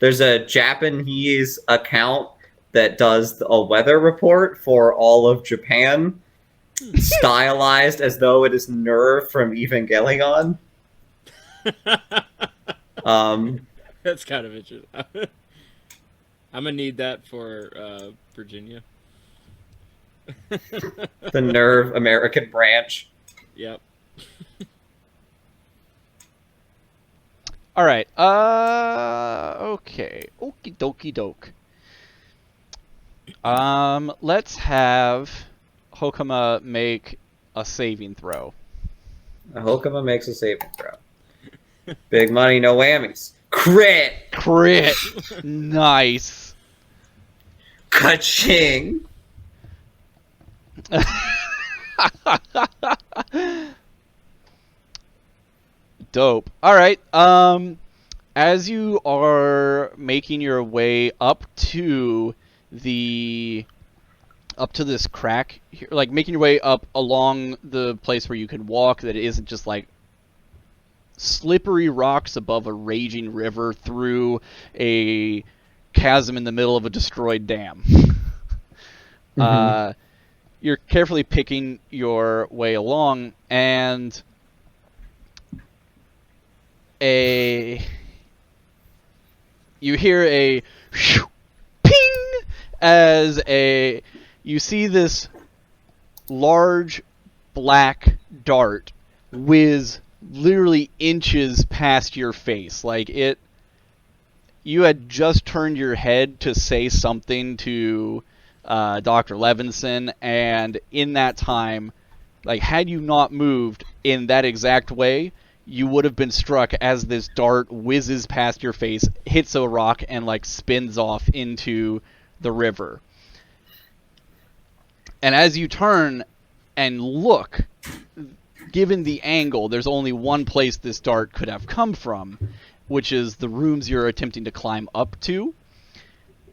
There's a Japanese account that does a weather report for all of Japan, stylized as though it is Nerve from Evangelion. That's kind of interesting. I'm gonna need that for Virginia. The Nerve American branch. Yep. All right. Okay. Okie dokie doke. Let's have Hokama make a saving throw. Hokama makes a saving throw. Big money, no whammies. Crit! Crit. Nice. Ka-ching! Dope. All right. As you are making your way up to this crack here, like making your way up along the place where you can walk, that it isn't just like slippery rocks above a raging river through a chasm in the middle of a destroyed dam. You're carefully picking your way along, and you hear a ping as you see this large black dart whiz literally inches past your face. Like, you had just turned your head to say something to Dr. Levinson, and in that time, like, had you not moved in that exact way, you would have been struck as this dart whizzes past your face, hits a rock, and, like, spins off into the river. And as you turn and look, given the angle, there's only one place this dart could have come from, which is the rooms you're attempting to climb up to.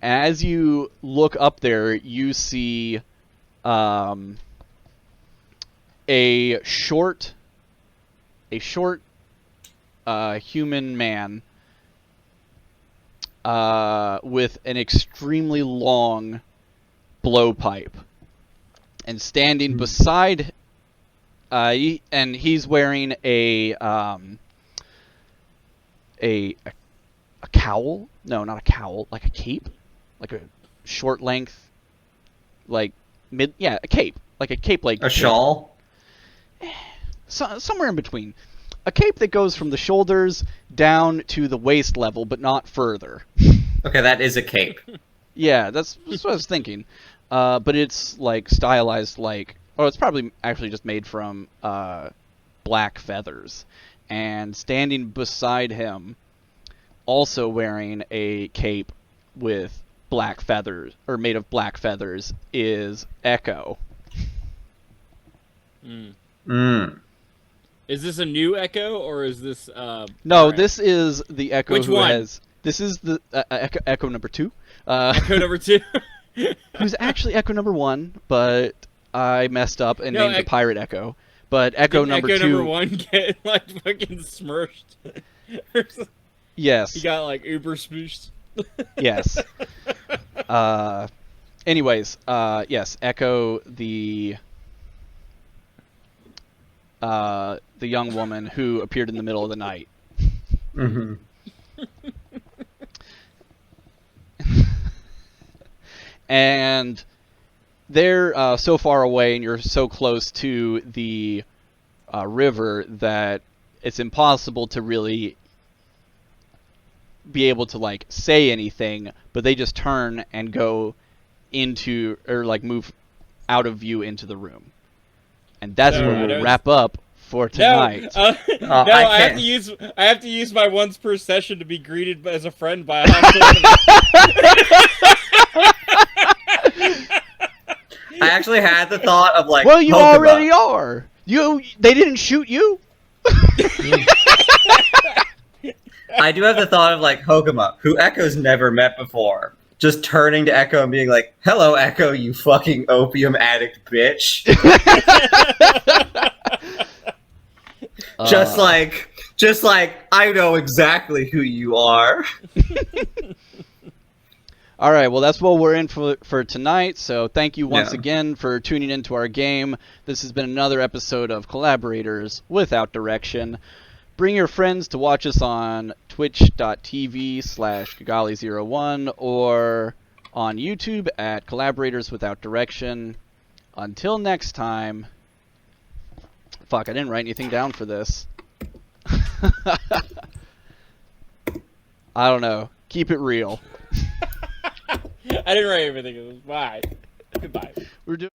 As you look up there, you see a short human man with an extremely long blowpipe, and standing beside, and he's wearing a cowl. No, not a cowl, like a cape, like a short length, like a cape, like A shawl? Somewhere in between. A cape that goes from the shoulders down to the waist level, but not further. Okay, that is a cape. Yeah, that's what I was thinking. But it's like stylized like, it's probably actually just made from black feathers. And standing beside him, also wearing a cape with black feathers, or made of black feathers, is Echo. Is this a new Echo, or is this No, right. This is the Echo Which who one? This is the Echo number 2. Echo number 2? Who's actually Echo number 1, but I messed up and No, named the pirate Echo. But Echo number 2. Echo number 1 get like fucking smirched. Yes. He got like uber smooshed. Yes. Anyways, yes, Echo, the young woman who appeared in the middle of the night. Mm-hmm. And they're so far away, and you're so close to the river that it's impossible to really be able to like say anything, but they just turn and go into, or like move out of view into the room. And that's where we'll wrap up for tonight. No, I have to use my once per session to be greeted as a friend by a hostile. I actually had the thought of like, well, you Pokemon. already are. They didn't shoot you. I do have the thought of like Hokuma, who Echo's never met before, just turning to Echo and being like, "Hello, Echo, you fucking opium addict bitch." Just like I know exactly who you are. All right, well, that's what we're in for tonight, so thank you once again for tuning into our game. This has been another episode of Collaborators Without Direction. Bring your friends to watch us on twitch.tv/Kigali01 or on YouTube at Collaborators Without Direction. Until next time... Fuck, I didn't write anything down for this. I don't know. Keep it real. I didn't write everything. Bye. Goodbye. We're doing